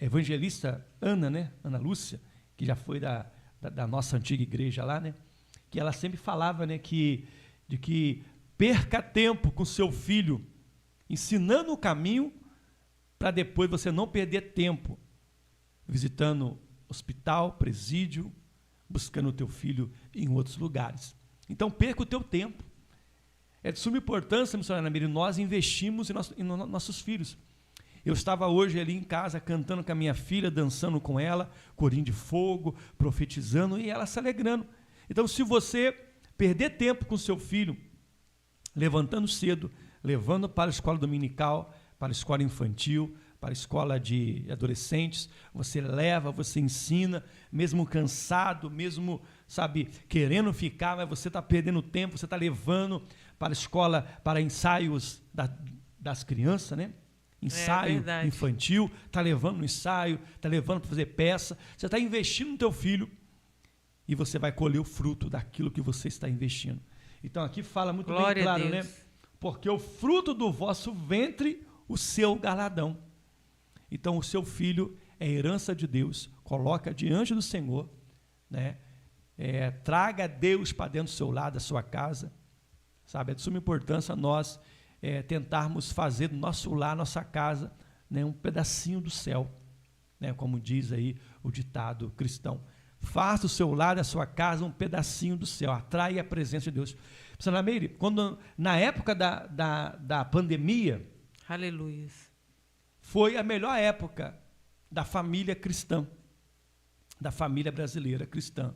evangelista, Ana, né? Ana Lúcia, que já foi da nossa antiga igreja lá, né? que ela sempre falava, né, de que perca tempo com seu filho, ensinando o caminho, para depois você não perder tempo visitando hospital, presídio, buscando o teu filho em outros lugares. Então, perca o teu tempo. É de suma importância, missionária Miri, nós investimos em nossos filhos. Eu estava hoje ali em casa cantando com a minha filha, dançando com ela, corinho de fogo, profetizando e ela se alegrando. Então, se você perder tempo com seu filho, levantando cedo, levando para a escola dominical, para a escola infantil, para a escola de adolescentes, você leva, você ensina, mesmo cansado, mesmo, sabe, querendo ficar, mas você está perdendo tempo, você está levando para a escola, para ensaios das crianças, né? Ensaio infantil, está levando no ensaio, está levando para fazer peça, você está investindo no teu filho e você vai colher o fruto daquilo que você está investindo. Então aqui fala muito bem claro, né? Porque o fruto do vosso ventre, o seu galardão. Então o seu filho é herança de Deus, coloca diante do Senhor, né? Traga Deus para dentro do seu lar, da sua casa, sabe? É de suma importância nós tentarmos fazer do nosso lar, nossa casa, né, um pedacinho do céu, né, como diz aí o ditado cristão. Faça o seu lar, da sua casa, um pedacinho do céu, atrai a presença de Deus. Pastora Meire, quando, na época da pandemia, aleluia, foi a melhor época da família cristã, da família brasileira cristã,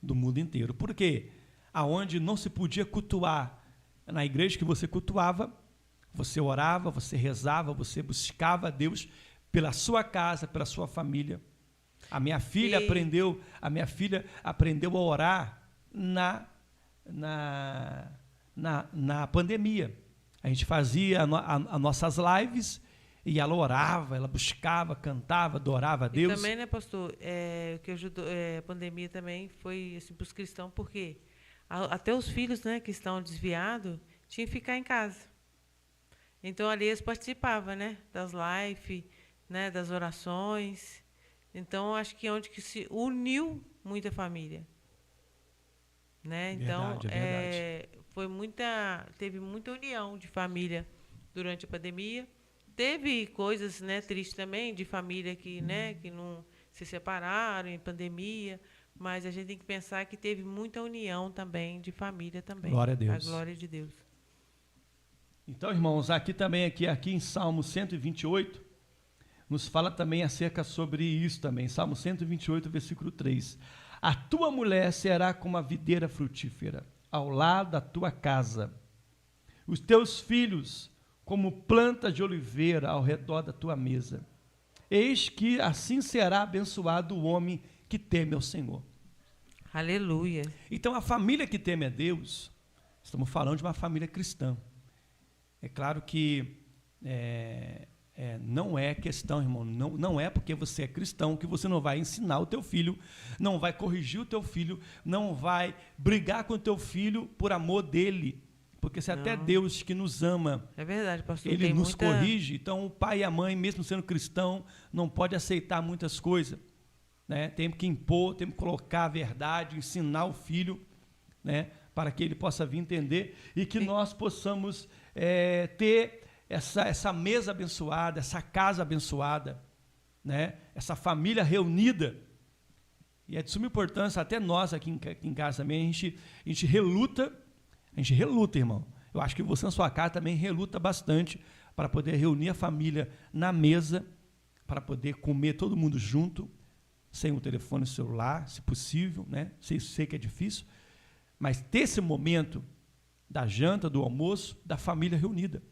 do mundo inteiro. Por quê? Aonde não se podia cultuar, na igreja que você cultuava, você orava, você rezava, você buscava a Deus pela sua casa, pela sua família. A minha filha aprendeu a orar na pandemia. A gente fazia as nossas lives e ela orava, ela buscava, cantava, adorava a Deus. E também, né, pastor, o que ajudou, a pandemia também foi assim, para os cristãos, porque até os filhos, né, que estão desviados, tinham que ficar em casa. Então, ali eles participavam, né, das lives, né, das orações. Então, acho que é onde que se uniu muita família. Né? Então, verdade. Teve muita união de família durante a pandemia. Teve coisas, né, tristes também, de família que, né, que não se separaram em pandemia, mas a gente tem que pensar que teve muita união também de família também. Glória a Deus. A glória de Deus. Então, irmãos, aqui em Salmo 128, nos fala também acerca sobre isso também. Salmo 128, versículo 3. A tua mulher será como a videira frutífera, ao lado da tua casa. Os teus filhos como plantas de oliveira ao redor da tua mesa. Eis que assim será abençoado o homem que teme ao Senhor. Aleluia. Então, a família que teme a Deus, estamos falando de uma família cristã. É claro que não é questão, irmão, não é porque você é cristão que você não vai ensinar o teu filho, não vai corrigir o teu filho, não vai brigar com o teu filho por amor dele, porque se até Deus que nos ama, é verdade, pastor, ele nos corrige. Então o pai e a mãe, mesmo sendo cristão, não pode aceitar muitas coisas, né? Tem que impor, tem que colocar a verdade, ensinar o filho, né? Para que ele possa vir entender e que nós possamos ter essa mesa abençoada, essa casa abençoada, né? Essa família reunida. E é de suma importância, até nós aqui em casa também, a gente reluta, irmão. Eu acho que você na sua casa também reluta bastante para poder reunir a família na mesa, para poder comer todo mundo junto, sem o telefone celular, se possível, né? Sei que é difícil, mas ter esse momento da janta, do almoço, da família reunida.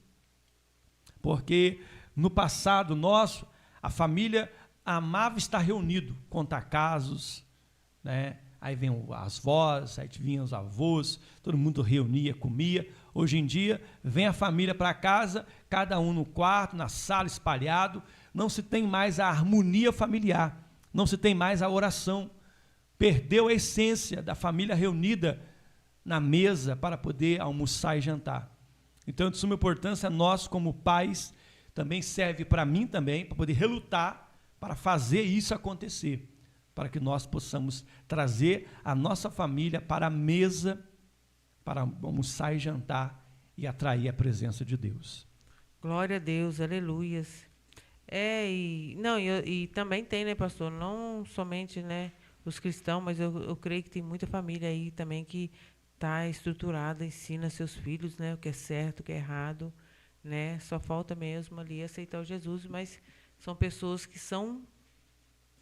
Porque no passado nosso, a família amava estar reunido, contar casos, né? Aí vem as vós, aí vinham os avós, todo mundo reunia, comia. Hoje em dia, vem a família para casa, cada um no quarto, na sala, espalhado. Não se tem mais a harmonia familiar, não se tem mais a oração. Perdeu a essência da família reunida na mesa para poder almoçar e jantar. Então, de suma importância, nós como pais, também serve para mim também, para poder relutar, para fazer isso acontecer. para que nós possamos trazer a nossa família para a mesa, para almoçar e jantar e atrair a presença de Deus. Glória a Deus, aleluias. E também tem, né, pastor, não somente, né, os cristãos, mas eu creio que tem muita família aí também que está estruturada, ensina seus filhos, né, o que é certo, o que é errado, né, só falta mesmo ali aceitar o Jesus, mas são pessoas que são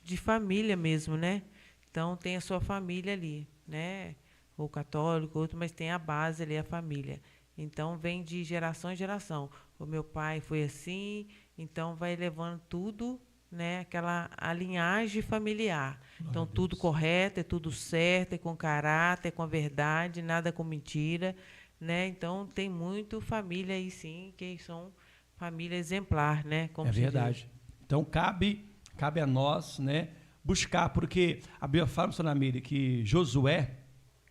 de família mesmo, né, então tem a sua família ali, né, ou católico, outro, mas tem a base ali, a família. Então, vem de geração em geração. O meu pai foi assim, então vai levando tudo, né, a linhagem familiar. Então, tudo correto, é tudo certo, é com caráter, é com a verdade, nada com mentira, né? Então, tem muito família aí, sim, que são família exemplar, né? Como é verdade. Então, cabe a nós, né, buscar, porque a Bíblia fala, missionária Meire, que Josué,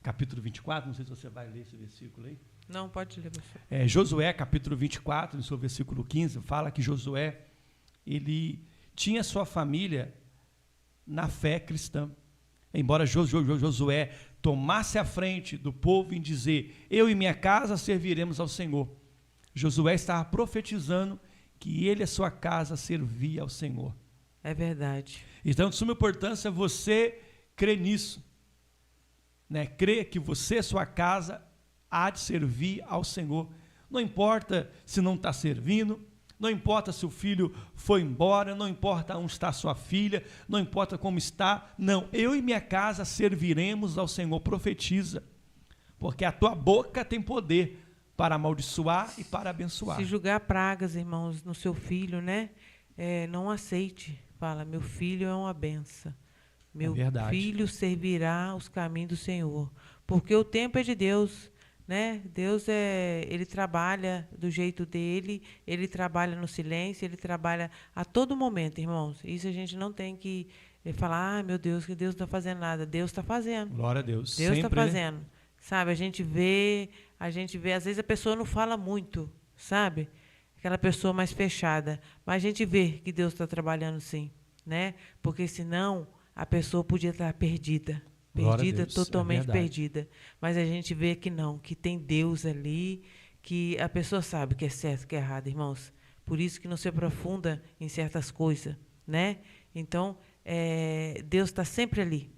capítulo 24, não sei se você vai ler esse versículo aí. Não, pode ler, professor. Josué, capítulo 24, no seu versículo 15, fala que Josué, ele tinha sua família na fé cristã. Embora Josué tomasse a frente do povo em dizer, eu e minha casa serviremos ao Senhor. Josué estava profetizando que ele e a sua casa servia ao Senhor. É verdade. Então, de suma importância, você crê nisso. Né? Crê que você e sua casa há de servir ao Senhor. Não importa se não está servindo, não importa se o filho foi embora, não importa onde está sua filha, não importa como está. Não, eu e minha casa serviremos ao Senhor. Profetiza, porque a tua boca tem poder para amaldiçoar e para abençoar. Se julgar pragas, irmãos, no seu filho, né? Não aceite. Fala, meu filho é uma benção. Meu filho servirá os caminhos do Senhor. Porque o tempo é de Deus. Né? Deus, ele trabalha do jeito dele, ele trabalha no silêncio, ele trabalha a todo momento, irmãos. Isso a gente não tem que falar, meu Deus, que Deus não está fazendo nada. Deus está fazendo. Glória a Deus. Deus está fazendo. Né? Sabe, a gente vê, às vezes a pessoa não fala muito, sabe? Aquela pessoa mais fechada. Mas a gente vê que Deus está trabalhando sim, né? Porque senão a pessoa podia estar perdida. Perdida, totalmente perdida. Mas a gente vê que não, que tem Deus ali, que a pessoa sabe que é certo, que é errado, irmãos. Por isso que não se aprofunda em certas coisas, né? Então, Deus está sempre ali.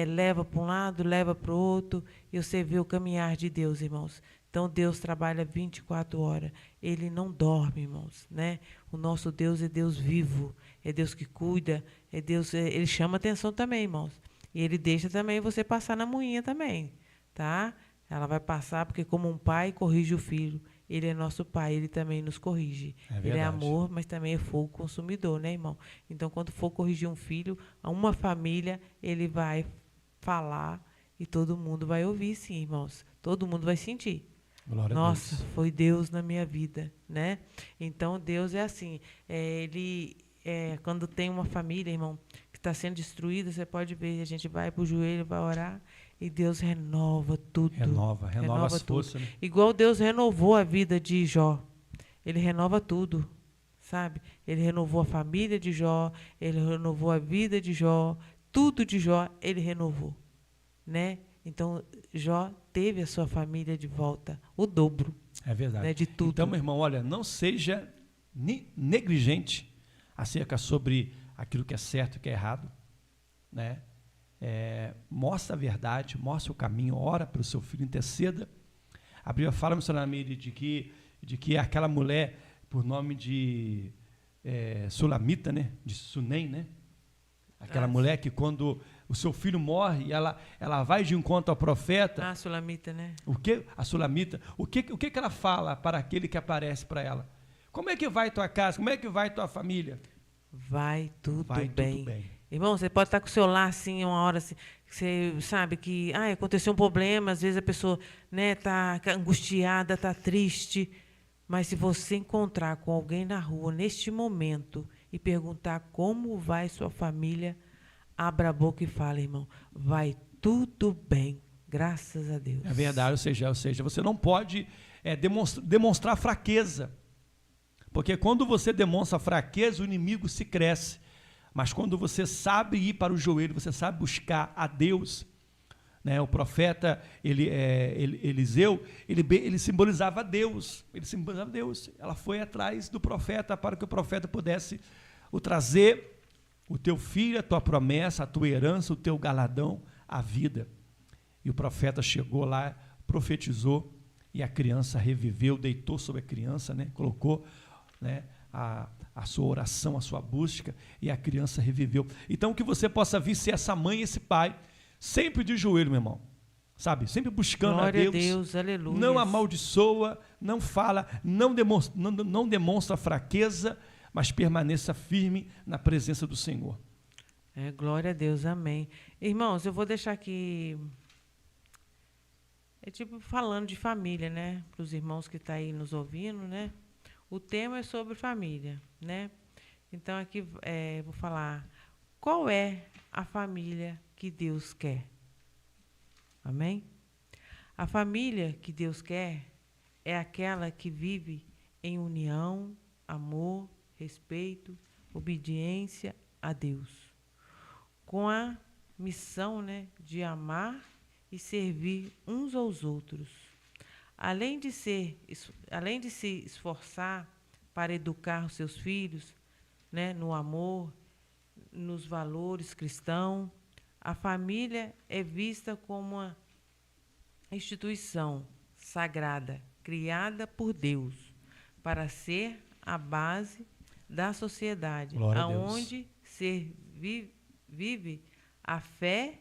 Leva para um lado, leva para o outro, e você vê o caminhar de Deus, irmãos. Então, Deus trabalha 24 horas. Ele não dorme, irmãos, né? O nosso Deus é Deus vivo, é Deus que cuida, é Deus, ele chama atenção também, irmãos. E ele deixa também você passar na moinha também, tá? Ela vai passar porque como um pai corrige o filho, ele é nosso pai, ele também nos corrige. Ele é amor, mas também é fogo consumidor, né, irmão? Então, quando for corrigir um filho, a uma família, ele vai falar e todo mundo vai ouvir, sim, irmãos. Todo mundo vai sentir. Glória Nossa, a Deus. Foi Deus na minha vida, né? Então, Deus é assim. Quando tem uma família, irmão, que está sendo destruída, você pode ver, a gente vai para o joelho, vai orar, e Deus renova tudo. Renova as forças. Né? Igual Deus renovou a vida de Jó. Ele renova tudo, sabe? Ele renovou a família de Jó, ele renovou a vida de Jó, tudo de Jó ele renovou, né? Então, Jó teve a sua família de volta, o dobro. É verdade. Né, de tudo. Então, meu irmão, olha, não seja negligente acerca sobre aquilo que é certo e que é errado, né? Mostra a verdade, mostra o caminho, ora pelo seu filho, interceda. A Bíblia fala, missionária Meire, de que aquela mulher, por nome de Sulamita, né? De Sunem, né? Aquela mulher que quando o seu filho morre, ela vai de encontro ao profeta. A Sulamita, né? A Sulamita. O que ela fala para aquele que aparece para ela? Como é que vai tua casa? Como é que vai tua família? Vai tudo bem. Irmão, você pode estar com o celular assim, uma hora assim, você sabe que aconteceu um problema, às vezes a pessoa, né, tá angustiada, tá triste, mas se você encontrar com alguém na rua neste momento e perguntar como vai sua família, abra a boca e fala, irmão, vai tudo bem, graças a Deus. É verdade, ou seja, você não pode demonstrar fraqueza, porque quando você demonstra fraqueza, o inimigo se cresce. Mas quando você sabe ir para o joelho, você sabe buscar a Deus, né? O profeta Eliseu, ele simbolizava Deus, Ela foi atrás do profeta para que o profeta pudesse o trazer, o teu filho, a tua promessa, a tua herança, o teu galardão, a vida. E o profeta chegou lá, profetizou, e a criança reviveu, deitou sobre a criança, né? Colocou, né, a sua oração, a sua busca, e a criança reviveu. Então, que você possa vir ser essa mãe e esse pai, sempre de joelho, meu irmão, sabe? Sempre buscando Glória a Deus, aleluia. não amaldiçoa, não fala, não demonstra fraqueza, mas permaneça firme na presença do Senhor. Glória a Deus, amém. Irmãos, eu vou deixar aqui, falando de família, né? Para os irmãos que estão aí nos ouvindo, né? O tema é sobre família, né? Então, aqui vou falar, qual é a família que Deus quer? Amém? A família que Deus quer é aquela que vive em união, amor, respeito, obediência a Deus, com a missão, né, de amar e servir uns aos outros. Além de se esforçar para educar os seus filhos, né, no amor, nos valores cristãos, a família é vista como uma instituição sagrada, criada por Deus, para ser a base da sociedade, aonde se vive a fé,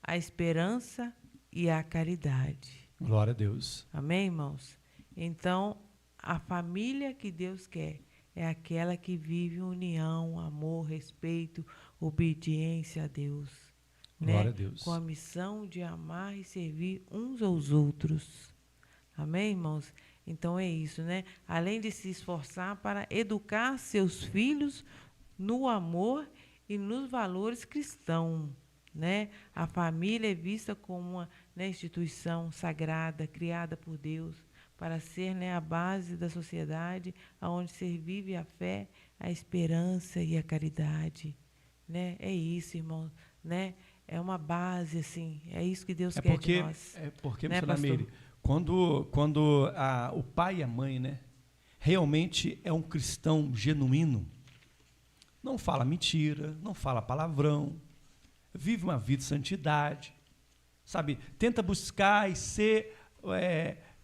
a esperança e a caridade. Glória a Deus. Amém, irmãos? Então, a família que Deus quer é aquela que vive união, amor, respeito, obediência a Deus. Glória, né? a Deus. Com a missão de amar e servir uns aos outros. Amém, irmãos? Então é isso, né? Além de se esforçar para educar seus filhos no amor e nos valores cristãos, né? A família é vista como uma, né, instituição sagrada, criada por Deus, para ser, né, a base da sociedade, onde se vive a fé, a esperança e a caridade. Né? É isso, irmão. Né? É uma base, assim, é isso que Deus quer de nós. É porque, né, missionária Meire, quando o pai e a mãe, né, realmente é um cristão genuíno, não fala mentira, não fala palavrão, vive uma vida de santidade, sabe? Tenta buscar e ser,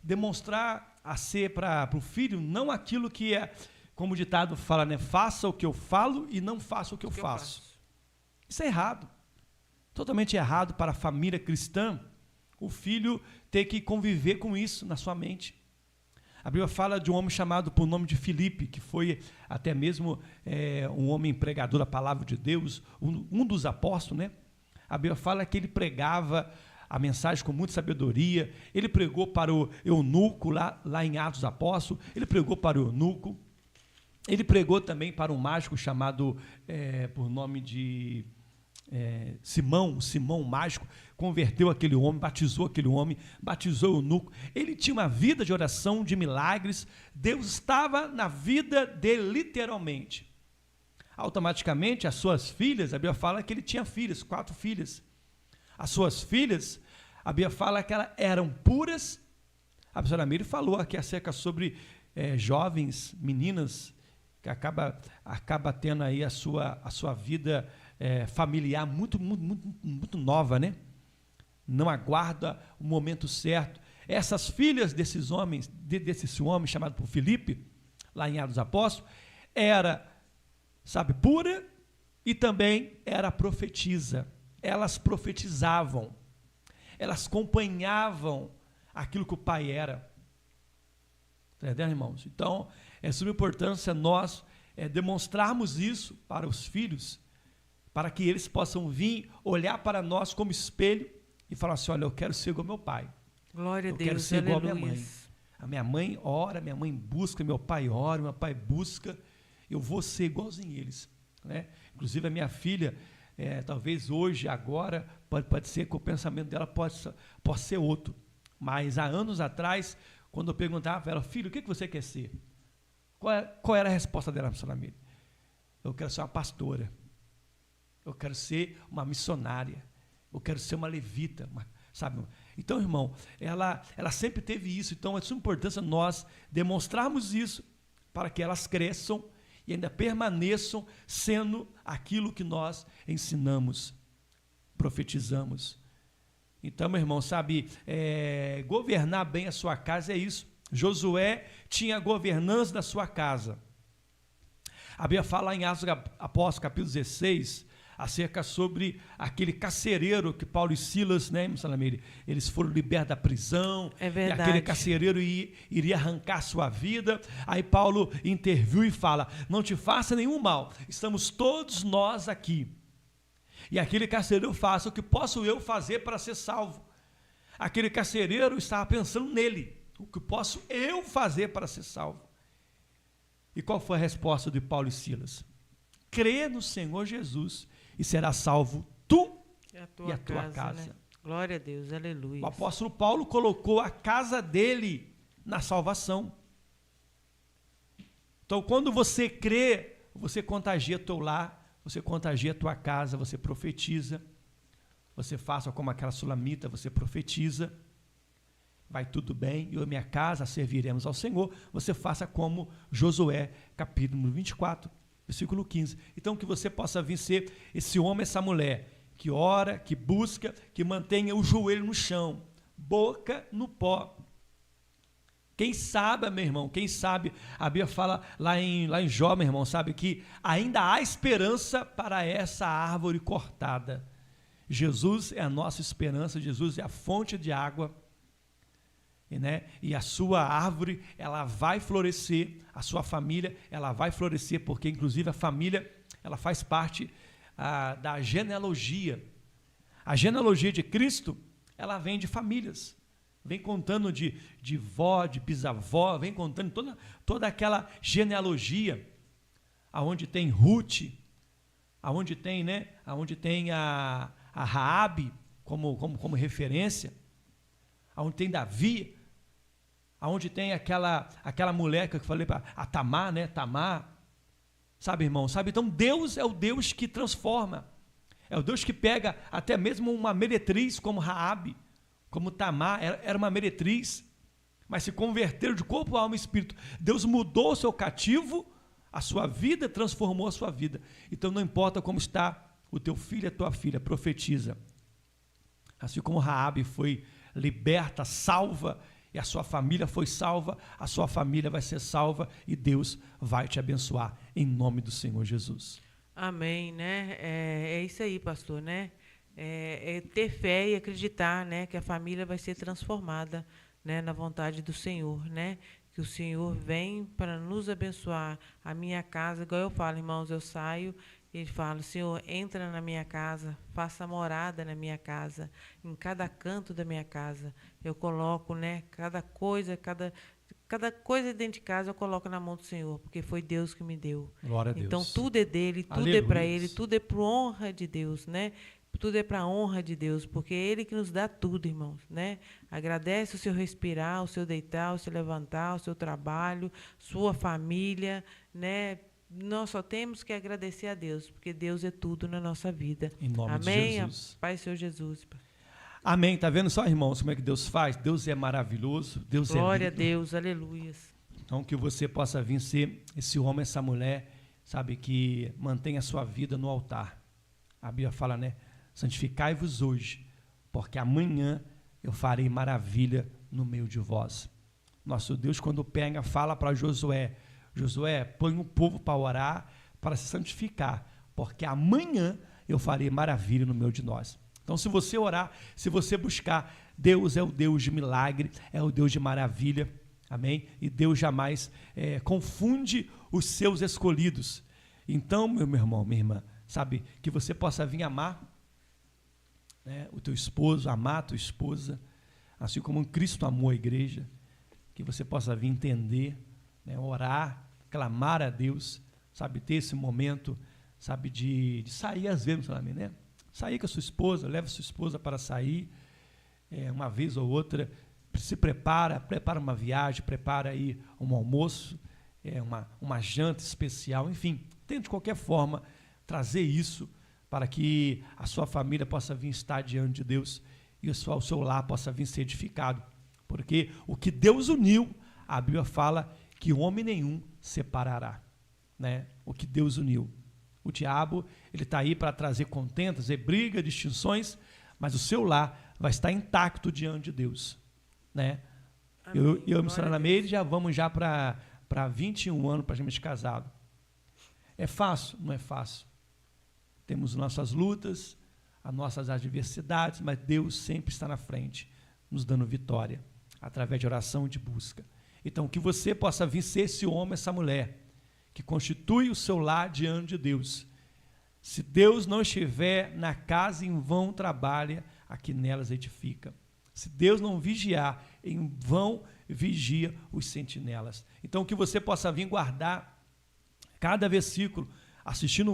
demonstrar a ser para o filho não aquilo que é, como o ditado fala, né? Faça o que eu falo e não faça o que eu faço. Isso é errado. Totalmente errado para a família cristã o filho ter que conviver com isso na sua mente. A Bíblia fala de um homem chamado por nome de Filipe, que foi até mesmo um homem pregador da palavra de Deus, um dos apóstolos, né? A Bíblia fala que ele pregava a mensagem com muita sabedoria. Ele pregou para o eunuco, lá em Atos dos Apóstolos, ele pregou para o eunuco, ele pregou também para um mágico chamado, por nome de Simão mágico, converteu aquele homem, batizou o eunuco. Ele tinha uma vida de oração, de milagres. Deus estava na vida dele, literalmente. Automaticamente, as suas filhas, a Bíblia fala que ele tinha filhas, 4 filhas. As suas filhas, a Bíblia fala que elas eram puras. A professora Meire falou aqui acerca sobre jovens, meninas, que acaba tendo aí a sua vida familiar muito nova, né? Não aguarda o momento certo. Essas filhas desses homens, desse homem chamado por Filipe, lá em Atos dos Apóstolos, era, pura e também era profetisa. Elas profetizavam, elas acompanhavam aquilo que o pai era. Entendeu, irmãos? Então, é de suma importância nós demonstrarmos isso para os filhos, para que eles possam vir, olhar para nós como espelho e falar assim: olha, eu quero ser igual ao meu pai. Glória a Deus, eu quero ser igual à minha aleluia. mãe. A minha mãe ora, minha mãe busca, meu pai ora, meu pai busca, eu vou ser igualzinho eles. Né? Inclusive a minha filha, talvez hoje, agora, pode ser que o pensamento dela possa ser outro. Mas há anos atrás, quando eu perguntava para ela: filho, o que você quer ser? Qual era a resposta dela, professora Meire? Eu quero ser uma pastora. eu quero ser uma missionária, eu quero ser uma levita, sabe? Então, irmão, ela sempre teve isso. Então, é de suma importância nós demonstrarmos isso para que elas cresçam e ainda permaneçam sendo aquilo que nós ensinamos, profetizamos. Então, meu irmão, sabe, governar bem a sua casa é isso. Josué tinha a governança da sua casa. A Bíblia fala em Atos Apóstolos, capítulo 16, acerca sobre aquele carcereiro que Paulo e Silas, né, eles foram libertos da prisão. É verdade. E aquele carcereiro iria arrancar sua vida. Aí Paulo interviu e fala: não te faça nenhum mal, estamos todos nós aqui. E aquele carcereiro fala: o que posso eu fazer para ser salvo? Aquele carcereiro estava pensando nele: o que posso eu fazer para ser salvo? E qual foi a resposta de Paulo e Silas? Crê no Senhor Jesus e será salvo tu e a tua casa. Né? Glória a Deus, aleluia. O apóstolo Paulo colocou a casa dele na salvação. Então, quando você crê, você contagia teu lar, você contagia a tua casa, você profetiza, você faça como aquela sulamita, você profetiza, vai tudo bem, eu e minha casa serviremos ao Senhor. Você faça como Josué, capítulo 24, versículo 15. Então, que você possa vir ser esse homem, essa mulher, que ora, que busca, que mantenha o joelho no chão, boca no pó. Quem sabe, meu irmão, quem sabe, a Bíblia fala lá em Jó, meu irmão, sabe que ainda há esperança para essa árvore cortada. Jesus é a nossa esperança, Jesus é a fonte de água. E a sua árvore, ela vai florescer, a sua família, ela vai florescer, porque inclusive a família, ela faz parte da genealogia. A genealogia de Cristo, ela vem de famílias, vem contando de vó, de bisavó, vem contando toda aquela genealogia, aonde tem Ruth, aonde tem a Raabe como referência, aonde tem Davi, aonde tem aquela mulher que eu falei para a Tamar, né? Tamar, sabe, irmão? Sabe? Então Deus é o Deus que transforma, é o Deus que pega até mesmo uma meretriz como Raabe, como Tamar, era uma meretriz, mas se converteram de corpo, alma e espírito. Deus mudou o seu cativo, a sua vida, transformou a sua vida. Então não importa como está o teu filho, a tua filha, profetiza. Assim como Raabe foi liberta, salva, e a sua família foi salva, a sua família vai ser salva e Deus vai te abençoar em nome do Senhor Jesus. Amém, né? É isso aí, pastor, né? É ter fé e acreditar, né, que a família vai ser transformada, né, na vontade do Senhor, né? Que o Senhor vem para nos abençoar. A minha casa, igual eu falo, irmãos, eu saio, ele fala: Senhor, entra na minha casa, faça morada na minha casa, em cada canto da minha casa. Eu coloco, né, cada coisa dentro de casa eu coloco na mão do Senhor, porque foi Deus que me deu. Glória a Deus. Então tudo é dele, tudo Aleluia. É para ele, tudo é para honra de Deus, né? Tudo é para a honra de Deus, porque é Ele que nos dá tudo, irmãos, né? Agradece o seu respirar, o seu deitar, o seu levantar, o seu trabalho, sua família, né? Nós só temos que agradecer a Deus, porque Deus é tudo na nossa vida. Em nome Amém? de Jesus. Pai, Senhor Jesus. Amém. Tá vendo só, irmãos, como é que Deus faz? Deus é maravilhoso, Deus Glória é a lindo. Deus, aleluias. Então que você possa vir ser esse homem, essa mulher, sabe, que mantém a sua vida no altar. A Bíblia fala, né? Santificai-vos hoje, porque amanhã eu farei maravilha no meio de vós. Nosso Deus, quando pega, fala para Josué: Josué, põe o povo para orar, para se santificar, porque amanhã eu farei maravilha no meio de nós. Então, se você orar, se você buscar, Deus é o Deus de milagre, é o Deus de maravilha, amém? E Deus jamais confunde os seus escolhidos. Então, meu irmão, minha irmã, sabe, que você possa vir amar, né, o teu esposo, amar a tua esposa, assim como Cristo amou a igreja, que você possa vir entender, né, orar, clamar a Deus, sabe, ter esse momento, sabe, de sair às vezes, né? Sair com a sua esposa, leva a sua esposa para sair, uma vez ou outra, se prepara uma viagem, prepara aí um almoço, uma janta especial, enfim, tente de qualquer forma trazer isso para que a sua família possa vir estar diante de Deus e o seu lar possa vir ser edificado. Porque o que Deus uniu, a Bíblia fala que homem nenhum separará, né? O que Deus uniu. O diabo, ele está aí para trazer contendas, brigas, distinções, mas o seu lar vai estar intacto diante de Deus, né? Eu e a missionária Meire já vamos já para 21 anos praticamente casado. É fácil? Não é fácil. Temos nossas lutas, as nossas adversidades, mas Deus sempre está na frente, nos dando vitória, através de oração e de busca. Então, que você possa vir ser esse homem, essa mulher, que constitui o seu lar diante de Deus. Se Deus não estiver na casa, em vão trabalha, aqui nelas edifica. Se Deus não vigiar, em vão vigia os sentinelas. Então, que você possa vir guardar cada versículo, assistindo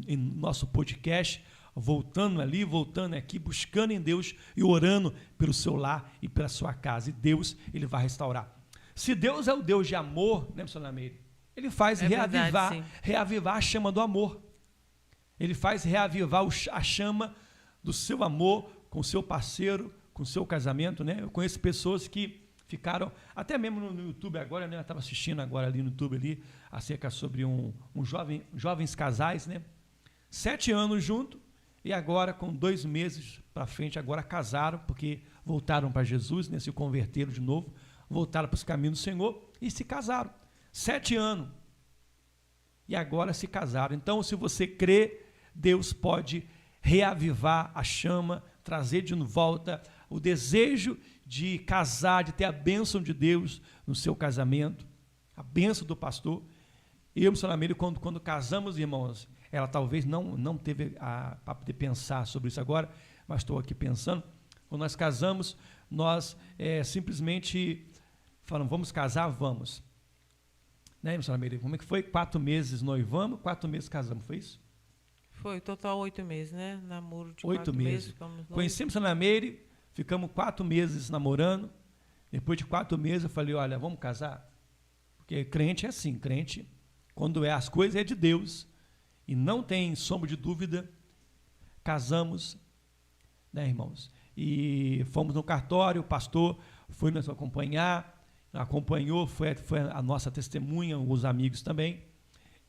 em nosso podcast, voltando ali, voltando aqui, buscando em Deus e orando pelo seu lar e pela sua casa. E Deus, ele vai restaurar. Se Deus é o Deus de amor, né, missionária Meire? Ele faz reavivar a chama do amor. Ele faz reavivar a chama do seu amor com o seu parceiro, com o seu casamento, né? Eu conheço pessoas que ficaram, até mesmo no YouTube agora, né? Eu estava assistindo agora ali no YouTube ali, acerca sobre jovens casais, né? 7 anos junto e agora com 2 meses para frente, agora casaram, porque voltaram para Jesus, né? Se converteram de novo, voltaram para os caminhos do Senhor e se casaram. 7 anos. E agora se casaram. Então, se você crê, Deus pode reavivar a chama, trazer de volta o desejo de casar, de ter a bênção de Deus no seu casamento, a bênção do pastor. Eu, missionária Meire, quando casamos, irmãos, ela talvez não teve para poder pensar sobre isso agora, mas estou aqui pensando. Quando nós casamos, nós simplesmente falamos, vamos casar? Vamos. Né, missionária Meire? Como é que foi? 4 meses noivamos, 4 meses casamos, foi isso? Foi, total 8 meses, né? Namoro de 8 meses. Conhecemos a missionária Meire, ficamos 4 meses namorando. Depois de 4 meses eu falei, olha, vamos casar? Porque crente é assim, crente, quando as coisas é de Deus e não tem sombra de dúvida, casamos, né, irmãos? E fomos no cartório, o pastor foi nos acompanhou, foi a nossa testemunha, os amigos também.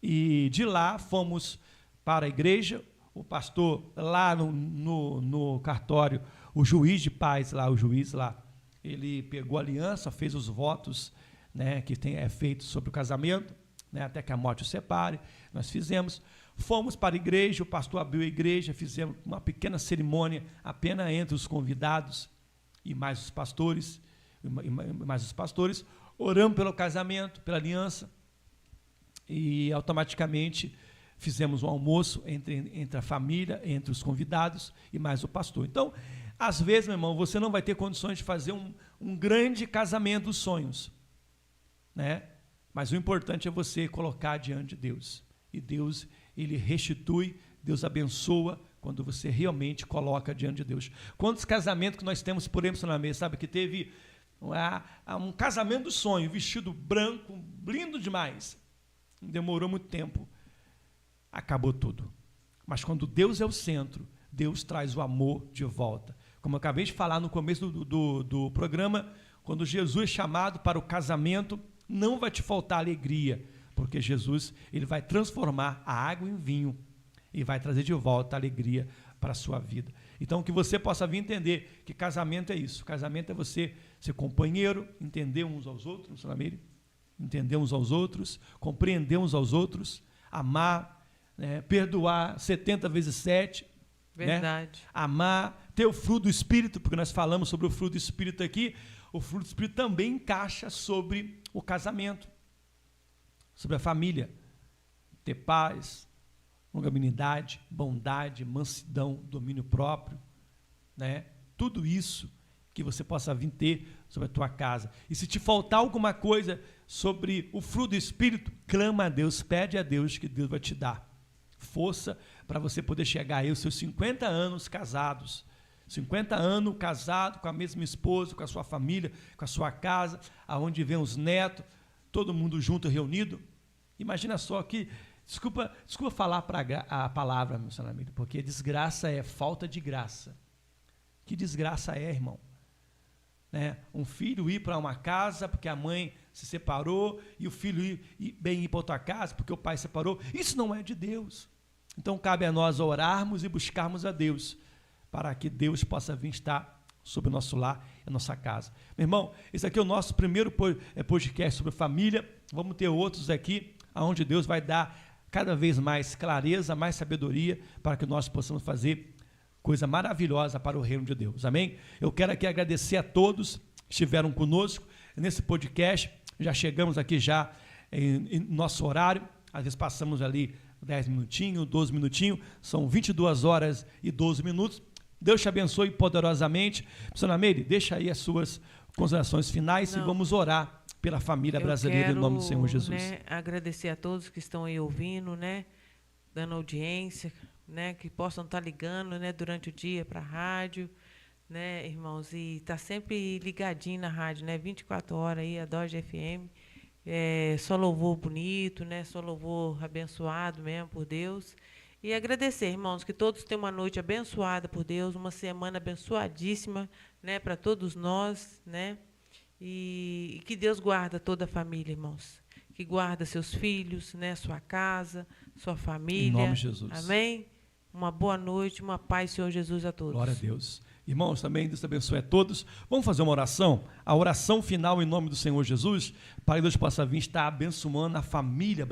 E de lá fomos para a igreja, o pastor lá no cartório, o juiz de paz lá, ele pegou a aliança, fez os votos, né, que é feito sobre o casamento, né, até que a morte o separe. Nós fizemos, fomos para a igreja, o pastor abriu a igreja, fizemos uma pequena cerimônia apenas entre os convidados e mais os pastores, oramos pelo casamento, pela aliança, e automaticamente fizemos um almoço entre a família, entre os convidados e mais o pastor. Então, às vezes, meu irmão, você não vai ter condições de fazer um grande casamento dos sonhos, né? Mas o importante é você colocar diante de Deus. E Deus, ele restitui, Deus abençoa quando você realmente coloca diante de Deus. Quantos casamentos que nós temos por exemplo na mesa, sabe, que teve um casamento do sonho, vestido branco, lindo demais. Demorou muito tempo. Acabou tudo. Mas quando Deus é o centro, Deus traz o amor de volta. Como eu acabei de falar no começo do programa, quando Jesus é chamado para o casamento, não vai te faltar alegria, porque Jesus, ele vai transformar a água em vinho e vai trazer de volta a alegria para a sua vida. Então, que você possa vir entender que casamento é isso. Casamento é você ser companheiro, entender uns aos outros, entender uns aos outros, compreender uns aos outros, amar, né, perdoar 70 vezes 7. Verdade. Né? Amar, ter o fruto do Espírito, porque nós falamos sobre o fruto do Espírito aqui. O fruto do Espírito também encaixa sobre o casamento, sobre a família. Ter paz, longanimidade, bondade, mansidão, domínio próprio, né? Tudo isso que você possa vir ter sobre a tua casa. E se te faltar alguma coisa sobre o fruto do Espírito, clama a Deus, pede a Deus que Deus vai te dar força para você poder chegar aí aos seus 50 anos casados. 50 anos casado com a mesma esposa, com a sua família, com a sua casa, aonde vem os netos, todo mundo junto, reunido. Imagina só que Desculpa falar a palavra, meu amigo, porque desgraça é falta de graça. Que desgraça é, irmão? Né? Um filho ir para uma casa porque a mãe se separou e o filho ir para outra casa porque o pai separou. Isso não é de Deus. Então cabe a nós orarmos e buscarmos a Deus para que Deus possa vir estar sobre o nosso lar e a nossa casa. Meu irmão, esse aqui é o nosso primeiro podcast sobre família. Vamos ter outros aqui, onde Deus vai dar cada vez mais clareza, mais sabedoria, para que nós possamos fazer coisa maravilhosa para o reino de Deus, amém? Eu quero aqui agradecer a todos que estiveram conosco nesse podcast. Já chegamos aqui já em nosso horário, às vezes passamos ali 10 minutinhos, 12 minutinhos, são 22 horas e 12 minutos. Deus te abençoe poderosamente. Missionária Meire, deixa aí as suas considerações finais e vamos orar pela família brasileira, em nome do Senhor Jesus. Né, agradecer a todos que estão aí ouvindo, né, dando audiência, né, que possam estar ligando, né, durante o dia para a rádio, né, irmãos, e tá sempre ligadinho na rádio, né, 24 horas aí, a Dodge FM, só louvor bonito, né, só louvor abençoado mesmo por Deus. E agradecer, irmãos, que todos tenham uma noite abençoada por Deus, uma semana abençoadíssima, né, para todos nós, né, e que Deus guarda toda a família, irmãos, que guarda seus filhos, né, sua casa, sua família. Em nome de Jesus. Amém? Uma boa noite, uma paz, Senhor Jesus, a todos. Glória a Deus. Irmãos, também Deus abençoe a todos. Vamos fazer uma oração? A oração final em nome do Senhor Jesus, para que Deus possa vir estar abençoando a família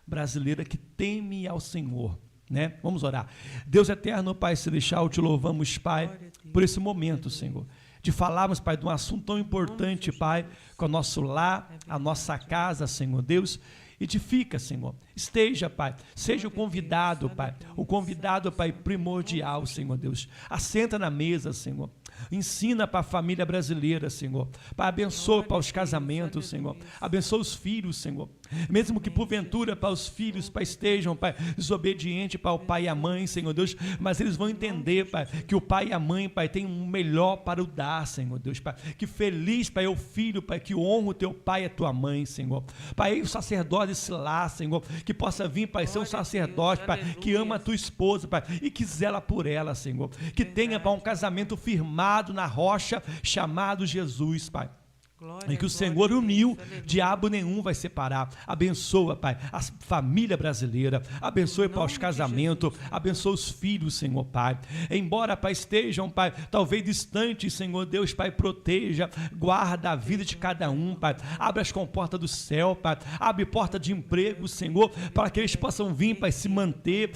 brasileira que teme ao Senhor, né? Vamos orar. Deus eterno, Pai celestial, te louvamos, Pai, por esse momento, Senhor, de falarmos, Pai, de um assunto tão importante, Pai, com o nosso lar, a nossa casa, Senhor Deus. Edifica, Senhor. Esteja, Pai. Seja o convidado, Pai. O convidado, Pai, primordial, Senhor Deus. Assenta na mesa, Senhor. Ensina para a família brasileira, Senhor. Pai, abençoa para os casamentos, Senhor. Abençoa os filhos, Senhor. Mesmo que porventura para os filhos, Pai, estejam, Pai, desobedientes para o pai e a mãe, Senhor Deus, mas eles vão entender, Pai, que o pai e a mãe, Pai, tem um melhor para o dar, Senhor Deus, Pai. Que feliz, Pai, é o filho, Pai, que honra o teu pai e a tua mãe, Senhor. Pai, o sacerdote desse lar, Senhor, que possa vir, Pai, ser um sacerdote, Pai, que ama a tua esposa, Pai, e que zela por ela, Senhor. Que tenha, Pai, um casamento firmado na rocha chamado Jesus, Pai. Glória, e que o Senhor uniu, diabo nenhum vai separar. Abençoa, Pai, a família brasileira. Abençoe, Pai, os casamentos. Abençoa os filhos, Senhor, Pai. Embora, Pai, estejam, Pai, talvez distantes, Senhor Deus, Pai, proteja, guarda a vida de cada um, Pai. Abre as comportas do céu, Pai. Abre porta de emprego, Senhor, para que eles possam vir, Pai, se manter,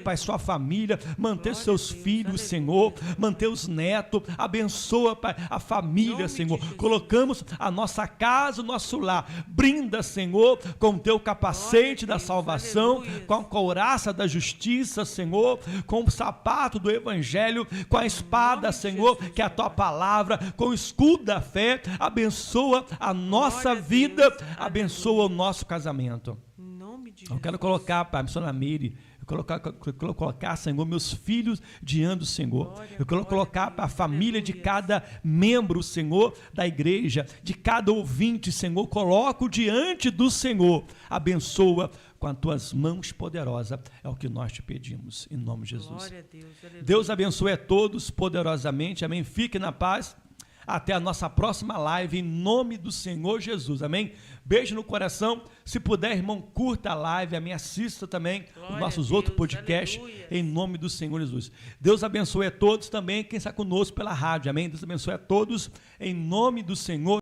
Pai, sua família, manter seus filhos, Senhor, manter os netos. Abençoa, Pai, a família, Senhor. Colocamos a nossa casa, o nosso lar. Brinda, Senhor, com o teu capacete da salvação, com a couraça da justiça, Senhor, com o sapato do evangelho, com a espada, Senhor, que é a tua palavra, com o escudo da fé. Abençoa a nossa vida, abençoa o nosso casamento. Eu quero colocar, Pai, missionária Meire, colocar, Senhor, meus filhos diante do Senhor. Eu quero colocar a família de cada membro, Senhor, da igreja, de cada ouvinte, Senhor, coloco diante do Senhor. Abençoa com as tuas mãos poderosas, é o que nós te pedimos, em nome de Jesus. Deus abençoe a todos poderosamente, amém. Fique na paz. Até a nossa próxima live, em nome do Senhor Jesus, amém? Beijo no coração. Se puder, irmão, curta a live, me assista também os nossos outros podcasts, em nome do Senhor Jesus. Deus abençoe a todos também, quem está conosco pela rádio, amém? Deus abençoe a todos, em nome do Senhor